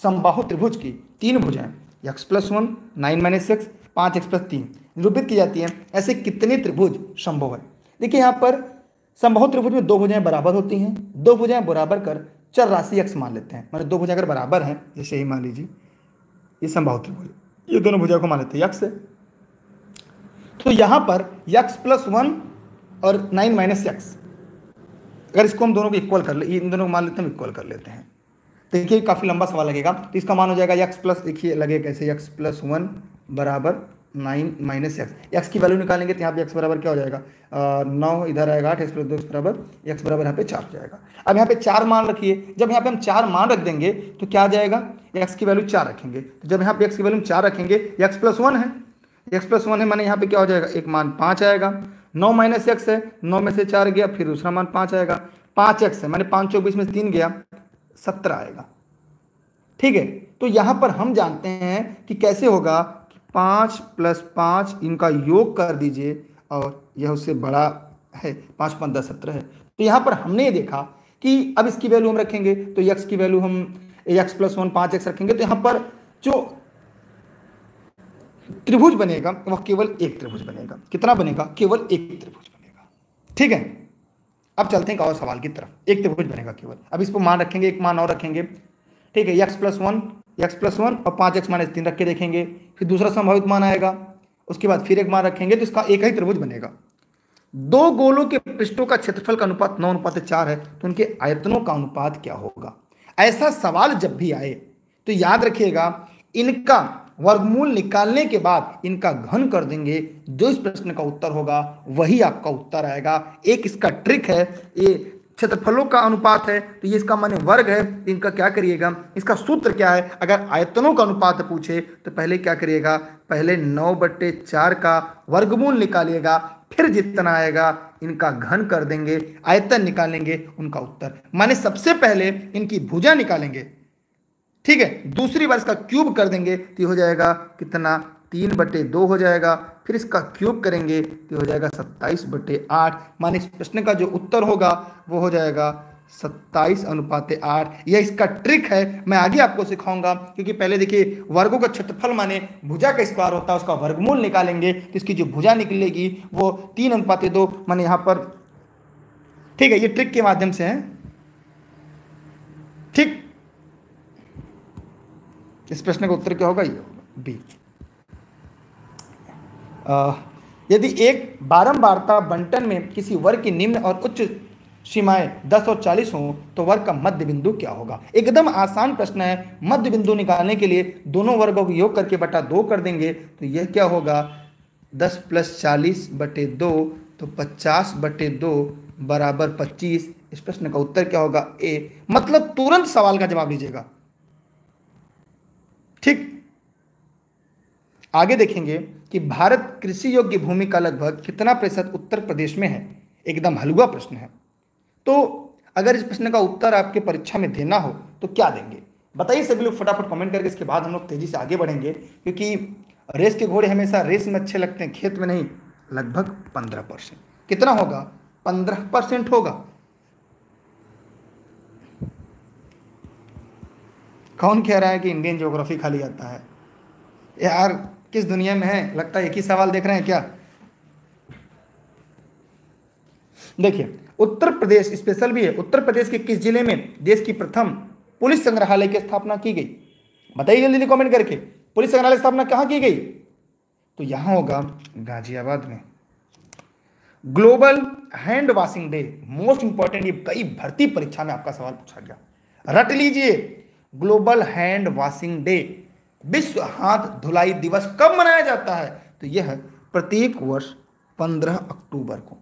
समबाहु त्रिभुज की 3 भुजाएं x + 1, 9 - x, 5x + 3 निरूपित की जाती हैं। ऐसे कितने त्रिभुज संभव है? देखिए यहाँ पर समबाहु त्रिभुज में 2 भुजाएं बराबर होती हैं। 2 भुजाएं बराबर कर चर राशि x मान लेते हैं। मतलब 2 भुजाएं अगर बराबर हैं, जैसे ही मान लीजिए ये समबाहु त्रिभुज, ये दोनों भुजाओं को मान लेते हैं x है, तो यहाँ पर x + 1 और 9 - x, अगर इसको हम दोनों को इक्वल कर ले, इन दोनों को मान लेते हैं, इक्वल कर लेते हैं। देखिए काफ़ी लंबा सवाल लगेगा, तो इसका मान हो जाएगा x प्लस, देखिए लगेगा कैसे, x + 1 बराबर 9 - x। x की वैल्यू निकालेंगे तो यहाँ पे x बराबर क्या हो जाएगा? 9 इधर आएगा 8, x + 2 बराबर, x बराबर यहाँ पे 4 हो जाएगा। अब यहाँ पे 4 मान रखिए, जब यहाँ पे हम 4 मान रख देंगे तो क्या आ जाएगा? x की वैल्यू 4 रखेंगे, तो जब यहाँ पे x की वैल्यू 4 रखेंगे, x + 1 है, x + 1 है, माने यहाँ पे क्या हो जाएगा? एक मान 5 आएगा। 9 - x है, 9 में से 4 गया, फिर दूसरा मान 5 आएगा। 5x है, माने 5 × 24 में से 3 गया, 17 आएगा। ठीक है, तो यहां पर हम जानते हैं कि कैसे होगा कि 5 + 5 इनका योग कर दीजिए और यह उससे बड़ा है, 5 5 10 17 है। तो यहाँ पर हमने ये देखा कि अब इसकी वैल्यू हम रखेंगे तो x की वैल्यू हम x + 1 5x रखेंगे, तो यहाँ पर जो त्रिभुज बनेगा वह केवल एक त्रिभुज बनेगा। कितना बनेगा? केवल एक त्रिभुज बनेगा। ठीक है, अब चलते हैं एक और सवाल की तरफ। एक त्रिभुज बनेगा केवल। अब इसको मान रखेंगे, एक मान और रखेंगे। ठीक है, x + 1 और 5x - 3 रख के देखेंगे। फिर दूसरा संभावित मान आएगा, उसके बाद फिर एक मान रखेंगे, तो इसका एक ही त्रिभुज बनेगा। दो गोलों के पृष्ठों का क्षेत्रफल का अनुपात 9:4 है, तो उनके आयतनों का अनुपात क्या होगा? ऐसा सवाल जब भी आए तो याद रखिएगा, इनका वर्गमूल निकालने के बाद इनका घन कर देंगे। जो इस प्रश्न का उत्तर होगा वही आपका उत्तर आएगा। एक इसका ट्रिक है, ये क्षेत्रफलों का अनुपात है तो ये इसका माने वर्ग है। इनका क्या करिएगा, इसका सूत्र क्या है? अगर आयतनों का अनुपात पूछे तो पहले क्या करिएगा, पहले 9/4 का वर्गमूल निकालिएगा, फिर जितना आएगा इनका घन कर देंगे, आयतन निकालेंगे, उनका उत्तर। माने सबसे पहले इनकी भुजा निकालेंगे, ठीक है, दूसरी बार इसका क्यूब कर देंगे तो हो जाएगा कितना, 3/2 हो जाएगा। फिर इसका क्यूब करेंगे तो हो जाएगा 27/8। माने इस प्रश्न का जो उत्तर होगा वो हो जाएगा 27:8। यह इसका ट्रिक है, मैं आगे आपको सिखाऊंगा। क्योंकि पहले देखिए, वर्गों का क्षेत्रफल माने भुजा का स्क्वायर होता है, उसका वर्गमूल निकालेंगे तो इसकी जो भुजा निकलेगी वो 3:2 माने यहाँ पर। ठीक है, ये ट्रिक के माध्यम से है। ठीक, इस प्रश्न का उत्तर क्या होगा? ये होगा बी। यदि एक बारंबारता बंटन में किसी वर्ग की निम्न और उच्च सीमाएं 10 और 40 हों तो वर्ग का मध्य बिंदु क्या होगा? एकदम आसान प्रश्न है। मध्य बिंदु निकालने के लिए दोनों वर्गों को योग करके बटा 2 कर देंगे तो यह क्या होगा, 10 + 40/2 तो 50/2 = 25। इस प्रश्न का उत्तर क्या होगा? ए। मतलब तुरंत सवाल का जवाब लीजिएगा। ठीक, आगे देखेंगे कि भारत कृषि योग्य भूमि का लगभग कितना प्रतिशत उत्तर प्रदेश में है? एकदम हलवा प्रश्न है। तो अगर इस प्रश्न का उत्तर आपके परीक्षा में देना हो तो क्या देंगे बताइए सभी लोग, फटाफट कमेंट करके। इसके बाद हम लोग तेजी से आगे बढ़ेंगे, क्योंकि रेस के घोड़े हमेशा रेस में अच्छे लगते हैं, खेत में नहीं। लगभग 15%। कितना होगा? 15% होगा। कौन कह रहा है कि इंडियन ज्योग्राफी खाली आता है? यार किस दुनिया में है, लगता है एक ही सवाल देख रहे हैं क्या? देखिए, उत्तर प्रदेश स्पेशल भी है। उत्तर प्रदेश के किस जिले में देश की प्रथम पुलिस संग्रहालय की स्थापना की गई? बताइए जल्दी जल्दी कमेंट करके। पुलिस संग्रहालय स्थापना कहां की गई? तो यहां होगा गाजियाबाद में। Global hand washing day, most important, ये कई भर्ती परीक्षा में आपका सवाल पूछा गया, रट लीजिए। ग्लोबल हैंड वॉशिंग डे, विश्व हाथ धुलाई दिवस कब मनाया जाता है? तो यह प्रत्येक वर्ष 15 अक्टूबर को,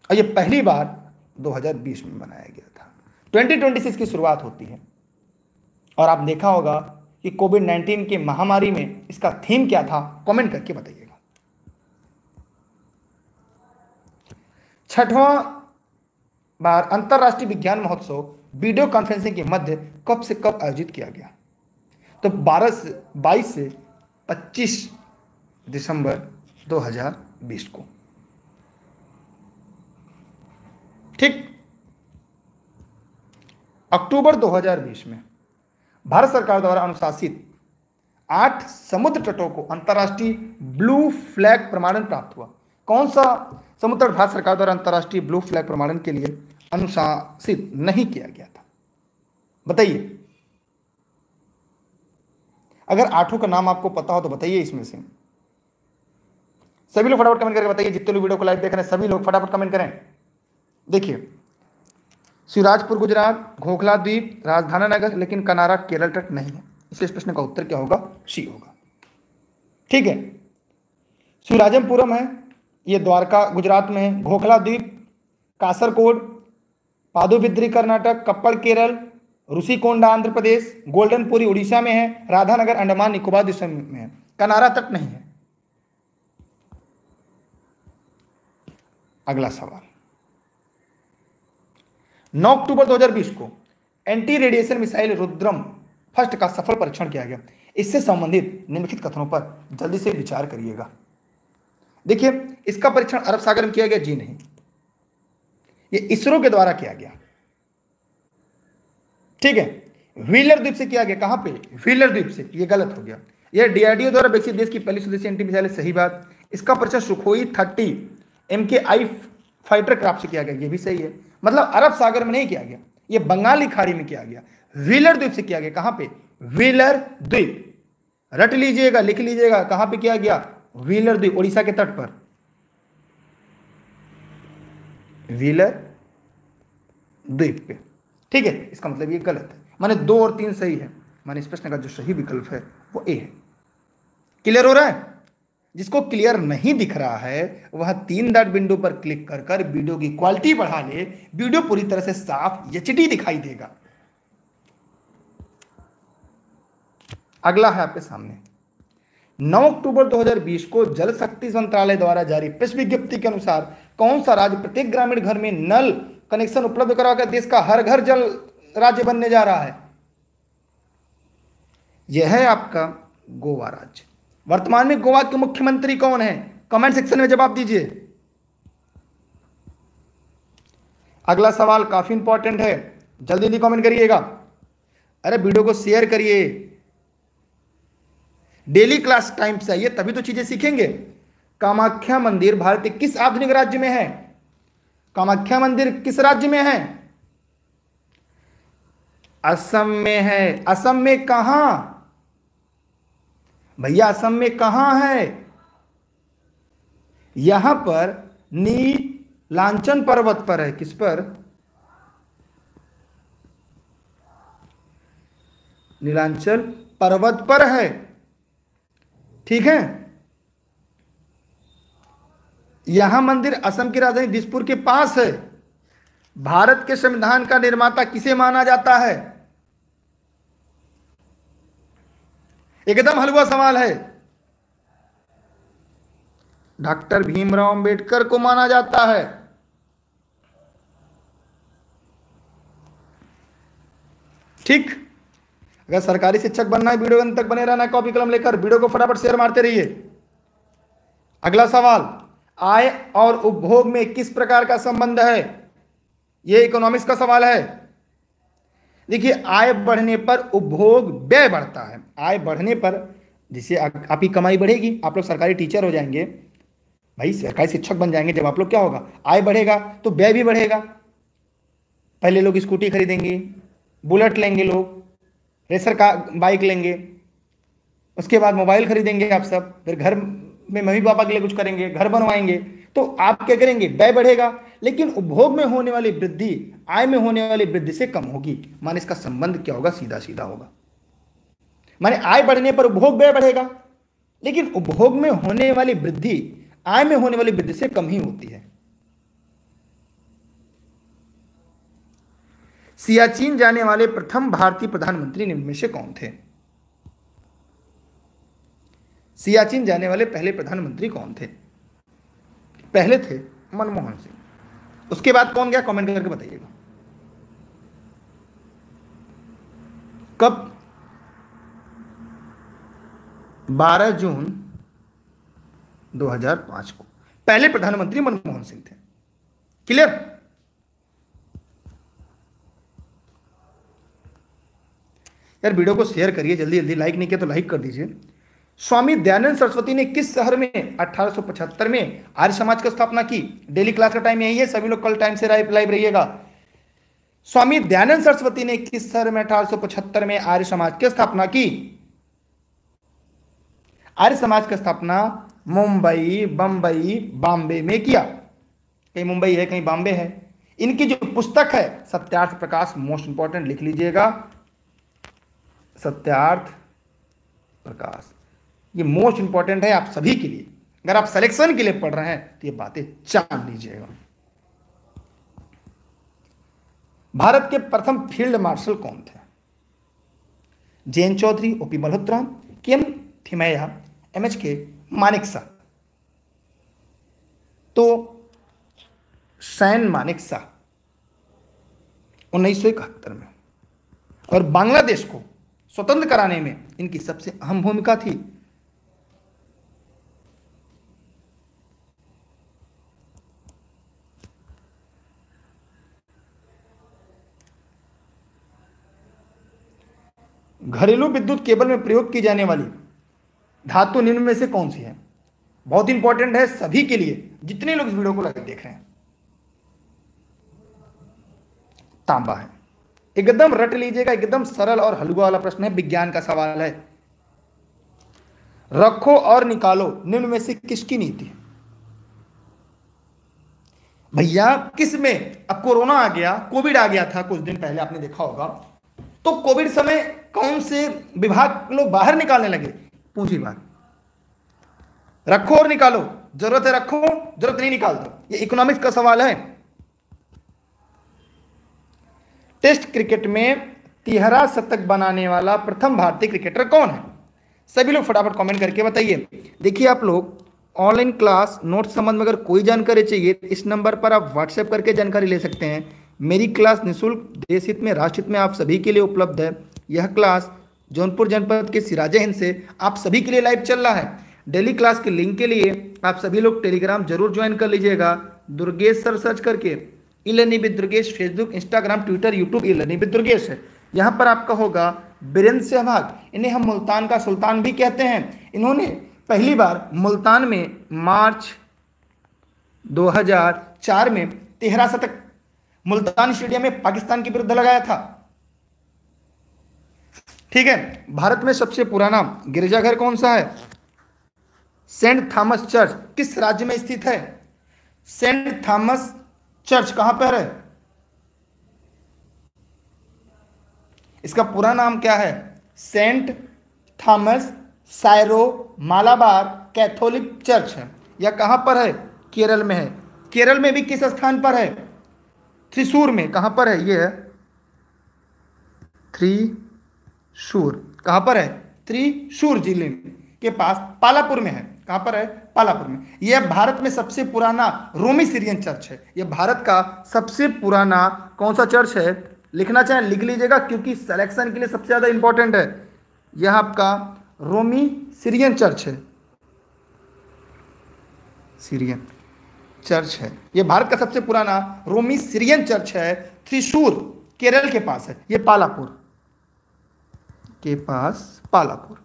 और यह पहली बार 2020 में मनाया गया था। 2026 की शुरुआत होती है। और आप देखा होगा कि कोविड-19 की महामारी में इसका थीम क्या था, कमेंट करके बताइएगा। 6वां बार अंतरराष्ट्रीय विज्ञान महोत्सव वीडियो कॉन्फ्रेंसिंग के मध्य कब से कब आयोजित किया गया? तो 22 से 25 दिसंबर 2020 को। ठीक, अक्टूबर 2020 में भारत सरकार द्वारा अनुशासित 8 समुद्र तटों को अंतर्राष्ट्रीय ब्लू फ्लैग प्रमाणन प्राप्त हुआ। कौन सा समुद्र तट भारत सरकार द्वारा अंतर्राष्ट्रीय ब्लू फ्लैग प्रमाणन के लिए अनुशासित नहीं किया गया था? बताइए। अगर 8 का नाम आपको पता हो तो बताइए इसमें से। सभी लोग फटाफट कमेंट करके बताइए। जितने लोग वीडियो को लाइव देख रहे हैं सभी लोग फटाफट कमेंट करें। देखिए, शिवराजपुर गुजरात, घोघला द्वीप, राजधानी नगर, लेकिन कनारा केरल तट नहीं है। इसलिए इस प्रश्न का उत्तर क्या होगा? सी होगा। ठीक है, शिवराजपुरम है, ये द्वारका गुजरात में है। घोघला द्वीप कासरकोड, पादुबिद्री कर्नाटक, कप्पड़ केरल, ऋषिकोंडा आंध्र प्रदेश, गोल्डनपुरी उड़ीसा में है, राधानगर अंडमान निकोबार द्वीप में है। कनारा तट नहीं है। अगला सवाल, 9 अक्टूबर 2020 को anti radiation missile Rudram first का सफल परीक्षण किया गया। इससे संबंधित निम्नलिखित कथनों पर जल्दी से विचार करिएगा। देखिए, इसका परीक्षण अरब सागर में किया गया? जी नहीं, ये इसरो के द्वारा किया गया। ठीक है, व्हीलर द्वीप से किया गया। कहां पे? व्हीलर द्वीप से। ये गलत हो गया। यह डीआरडीओ द्वारा विकसित देश की पहली स्वदेशी एंटी मिसाइल, सही बात। इसका परीक्षण सुखोई 30 MKI फाइटर क्राफ्ट से किया गया, ये भी सही है। मतलब अरब सागर में नहीं किया गया, ये बंगाली खाड़ी में किया गया। व्हीलर द्वीप से किया गया। कहां पे? व्हीलर द्वीप। रट लीजिएगा, लिख लीजिएगा, कहां पे किया गया? व्हीलर द्वीप, उड़ीसा के तट पर। व्हीलर द्वीप पे। ठीक है, इसका मतलब ये गलत है। माने 2 और 3 सही है। माने इस प्रश्न का जो सही विकल्प है वो ए है। क्लियर हो रहा है? जिसको क्लियर नहीं दिख रहा है वह 3 डॉट विंडो पर क्लिक कर कर वीडियो की क्वालिटी बढ़ा ले। वीडियो पूरी तरह से साफ एचडी दिखाई देगा। अगला है आपके सामने, 9 अक्टूबर 2020 को जल शक्ति मंत्रालय द्वारा जारी प्रेस विज्ञप्ति के अनुसार कौन सा राज्य प्रत्येक ग्रामीण घर में नल कनेक्शन उपलब्ध कराकर देश का हर घर जल राज्य बनने जा रहा है? यह है आपका गोवा राज्य। वर्तमान में गोवा के मुख्यमंत्री कौन है? कमेंट सेक्शन में जवाब दीजिए। अगला सवाल काफी इंपॉर्टेंट है, जल्दी जल्दी कमेंट करिएगा। अरे वीडियो को शेयर करिए। डेली क्लास टाइम से आइए, तभी तो चीजें सीखेंगे। कामाख्या मंदिर भारत के किस आधुनिक राज्य में है? कामाख्या मंदिर किस राज्य में है? असम में है। असम में कहां भैया? असम में कहां है? यहां पर नीलांचल पर्वत पर है। किस पर? नीलांचल पर्वत पर है। ठीक है, यहां मंदिर असम की राजधानी दिसपुर के पास है। भारत के संविधान का निर्माता किसे माना जाता है? एकदम हलवा सवाल है। डॉक्टर भीमराव अंबेडकर को माना जाता है। ठीक, अगर सरकारी शिक्षक बनना है, वीडियो अंत तक बने रहना, कॉपी कलम लेकर वीडियो को फटाफट शेयर मारते रहिए। अगला सवाल, आय और उपभोग में किस प्रकार का संबंध है? यह इकोनॉमिक्स का सवाल है। देखिए, आय बढ़ने पर उपभोग व्यय बढ़ता है। आय बढ़ने पर जिससे आपकी कमाई बढ़ेगी, आप लोग सरकारी टीचर हो जाएंगे भाई, सरकारी शिक्षक बन जाएंगे जब आप लोग, क्या होगा? आय बढ़ेगा तो व्यय भी बढ़ेगा। पहले लोग स्कूटी खरीदेंगे, बुलेट लेंगे, लोग रेसर का बाइक लेंगे, उसके बाद मोबाइल खरीदेंगे आप सब, फिर घर में मम्मी पापा के लिए कुछ करेंगे, घर बनवाएंगे। तो आप क्या करेंगे? व्यय बढ़ेगा, लेकिन उपभोग में होने वाली वृद्धि आय में होने वाली वृद्धि से कम होगी। माने इसका संबंध क्या होगा? सीधा सीधा होगा। माने आय बढ़ने पर उपभोग व्यय बढ़ेगा, लेकिन उपभोग में होने वाली वृद्धि आय में होने वाली वृद्धि से कम ही होती है। सियाचिन जाने वाले प्रथम भारतीय प्रधानमंत्री निम्न में से कौन थे? सियाचिन जाने वाले पहले प्रधानमंत्री कौन थे? पहले थे मनमोहन सिंह। उसके बाद कौन गया? कमेंट करके बताइएगा। कब? 12 जून 2005 को पहले प्रधानमंत्री मनमोहन सिंह थे। क्लियर? यार वीडियो को शेयर करिए जल्दी जल्दी, लाइक नहीं किया तो लाइक कर दीजिए। स्वामी दयानंद सरस्वती ने किस शहर में 1875 में आर्य समाज की स्थापना की? डेली क्लास का टाइम यही है, सभी लोग कल टाइम से लाइव रहिएगा। स्वामी दयानंद सरस्वती ने किस शहर में 1875 में आर्य समाज की स्थापना की? आर्य समाज की स्थापना मुंबई, बंबई, बॉम्बे में किया। कहीं मुंबई है, कहीं बॉम्बे है। इनकी जो पुस्तक है सत्यार्थ प्रकाश, मोस्ट इंपॉर्टेंट लिख लीजिएगा, सत्यार्थ प्रकाश, ये मोस्ट इंपॉर्टेंट है आप सभी के लिए। अगर आप सिलेक्शन के लिए पढ़ रहे हैं तो ये बातें जान लीजिएगा। भारत के प्रथम फील्ड मार्शल कौन थे? Jain Chaudhary, OP Malhotra, KM. Thimayya, MHK. Manekshaw. तो सैन मानेकशॉ 1971 में। और बांग्लादेश को स्वतंत्र कराने में इनकी सबसे अहम भूमिका थी। घरेलू विद्युत केबल में प्रयोग की जाने वाली धातु निम्न में से कौन सी है? बहुत इंपॉर्टेंट है सभी के लिए, जितने लोग इस वीडियो को लाइव देख रहे हैं। तांबा है। एकदम रट लीजिएगा, एकदम सरल और हलवा वाला प्रश्न है, विज्ञान का सवाल है। रखो और निकालो निम्न में से किसकी नीति है? भैया किस में? अब कोरोना आ गया, कोविड आ गया था कुछ दिन पहले, आपने देखा होगा। तो कोविड समय कौन से विभाग लोग बाहर निकालने लगे? पूंजी बात। रखो और निकालो, जरूरत है रखो, जरूरत नहीं निकाल दो, ये इकोनॉमिक्स का सवाल है। टेस्ट क्रिकेट में 13 शतक बनाने वाला प्रथम भारतीय क्रिकेटर कौन है? सभी लोग फटाफट कमेंट करके बताइए। देखिए आप लोग ऑनलाइन क्लास नोट्स संबंध में अगर कोई जानकारी चाहिए तो इस नंबर पर आप व्हाट्सएप करके जानकारी ले सकते हैं। मेरी क्लास निःशुल्क देश हित में राष्ट्र हित में आप सभी के लिए उपलब्ध है। यह क्लास जौनपुर जनपद के सिराजे हिंद से आप सभी के लिए लाइव चल रहा है। डेली क्लास के लिंक के लिए आप सभी लोग टेलीग्राम जरूर ज्वाइन कर लीजिएगा। दुर्गेश सर सर्च करके, e learning with Durgesh, Facebook, Instagram, Twitter, YouTube e learning with Durgesh है। यहाँ पर आपका होगा बीरेंद्र सहवाग, इन्हें हम मुल्तान का सुल्तान भी कहते हैं। इन्होंने पहली बार मुल्तान में मार्च 2004 में 13 शतक मुल्तान स्टेडियम में पाकिस्तान के विरुद्ध लगाया था। ठीक है। भारत में सबसे पुराना गिरजाघर कौन सा है? सेंट थॉमस चर्च किस राज्य में स्थित है? सेंट थॉमस चर्च कहां पर है? इसका पूरा नाम क्या है? Saint Thomas Syro Malabar Catholic Church है। यह कहां पर है? केरल में है। केरल में भी किस स्थान पर है? त्रिशूर में। कहां पर है? यह है त्रिशूर। कहां पर है? त्रिशूर जिले के पास पालापुर में है। कहां पर है? पालापुर में। यह भारत में सबसे पुराना रोमी सीरियन चर्च है। यह भारत का सबसे पुराना कौन सा चर्च है? लिखना चाहें लिख लीजिएगा, क्योंकि सिलेक्शन के लिए सबसे ज्यादा इंपॉर्टेंट है। यह आपका रोमी सीरियन चर्च है। सीरियन चर्च है। यह भारत का सबसे पुराना रोमी सीरियन चर्च है। त्रिशूर केरल के पास है। यह पालापुर के पास, पालापुर।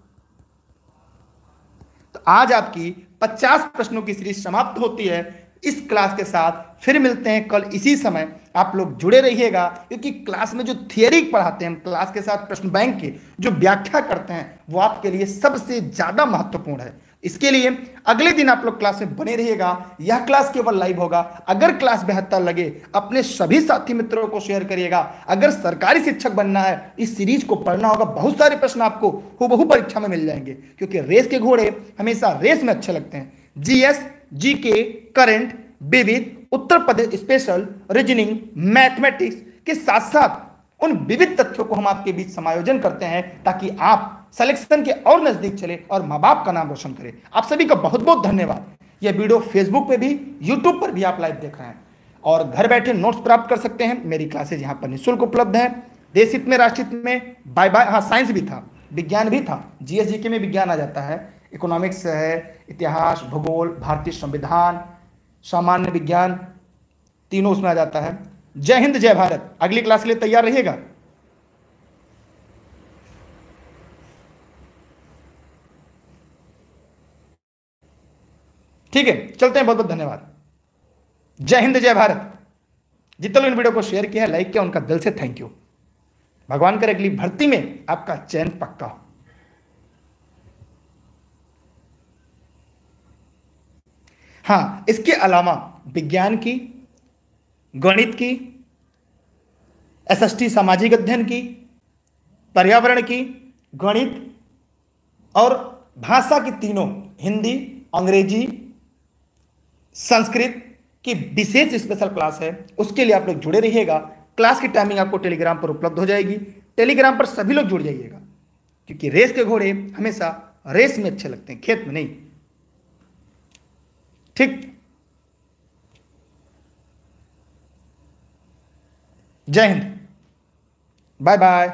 तो आज आपकी 50 प्रश्नों की सीरीज समाप्त होती है। इस क्लास के साथ फिर मिलते हैं कल इसी समय। आप लोग जुड़े रहिएगा, क्योंकि क्लास में जो थियरी पढ़ाते हैं हम, क्लास के साथ प्रश्न बैंक की जो व्याख्या करते हैं, वो आपके लिए सबसे ज्यादा महत्वपूर्ण है। इसके लिए अगले दिन आप लोग क्लास में बने रहिएगा। यह क्लास केवल लाइव होगा। अगर क्लास बेहतर लगे अपने सभी साथी मित्रों को शेयर करिएगा। अगर सरकारी शिक्षक बनना है, इस सीरीज को पढ़ना होगा। बहुत सारे प्रश्न आपको हूबहू परीक्षा में मिल जाएंगे, क्योंकि रेस के घोड़े हमेशा रेस में अच्छे लगते हैं। जीएस, जीके, करंट, विविध, Uttar Pradesh special, reasoning, mathematics के साथ साथ उन विविध तथ्यों को हम आपके बीच समायोजन करते हैं, ताकि आप सिलेक्शन के और नजदीक चले और माँ बाप का नाम रोशन करें। आप सभी का बहुत बहुत धन्यवाद। यह वीडियो फेसबुक पे भी, यूट्यूब पर भी आप लाइव देख रहे हैं, और घर बैठे नोट्स प्राप्त कर सकते हैं। मेरी क्लासेज यहाँ पर निःशुल्क उपलब्ध है। देश हित में, राष्ट्र हित में, बाय बाय। हाँ, साइंस भी था, विज्ञान भी था। जीएस जीके में विज्ञान आ जाता है, इकोनॉमिक्स है, इतिहास, भूगोल, भारतीय संविधान, सामान्य विज्ञान, तीनों उसमें आ जाता है। जय हिंद, जय भारत। अगली क्लास के लिए तैयार रहिएगा। ठीक है, चलते हैं। बहुत बहुत धन्यवाद। जय हिंद, जय भारत। जितने लोग इन वीडियो को शेयर किया, लाइक किया, उनका दिल से थैंक यू। भगवान करे अगली भर्ती में आपका चयन पक्का हो। हाँ, इसके अलावा विज्ञान की, गणित की, एसएसटी सामाजिक अध्ययन की, पर्यावरण की, गणित और भाषा की तीनों, हिंदी, अंग्रेजी, संस्कृत की विशेष स्पेशल क्लास है। उसके लिए आप लोग जुड़े रहिएगा। क्लास की टाइमिंग आपको टेलीग्राम पर उपलब्ध हो जाएगी। टेलीग्राम पर सभी लोग जुड़ जाइएगा, क्योंकि रेस के घोड़े हमेशा रेस में अच्छे लगते हैं, खेत में नहीं। ठीक, जय हिंद, बाय बाय।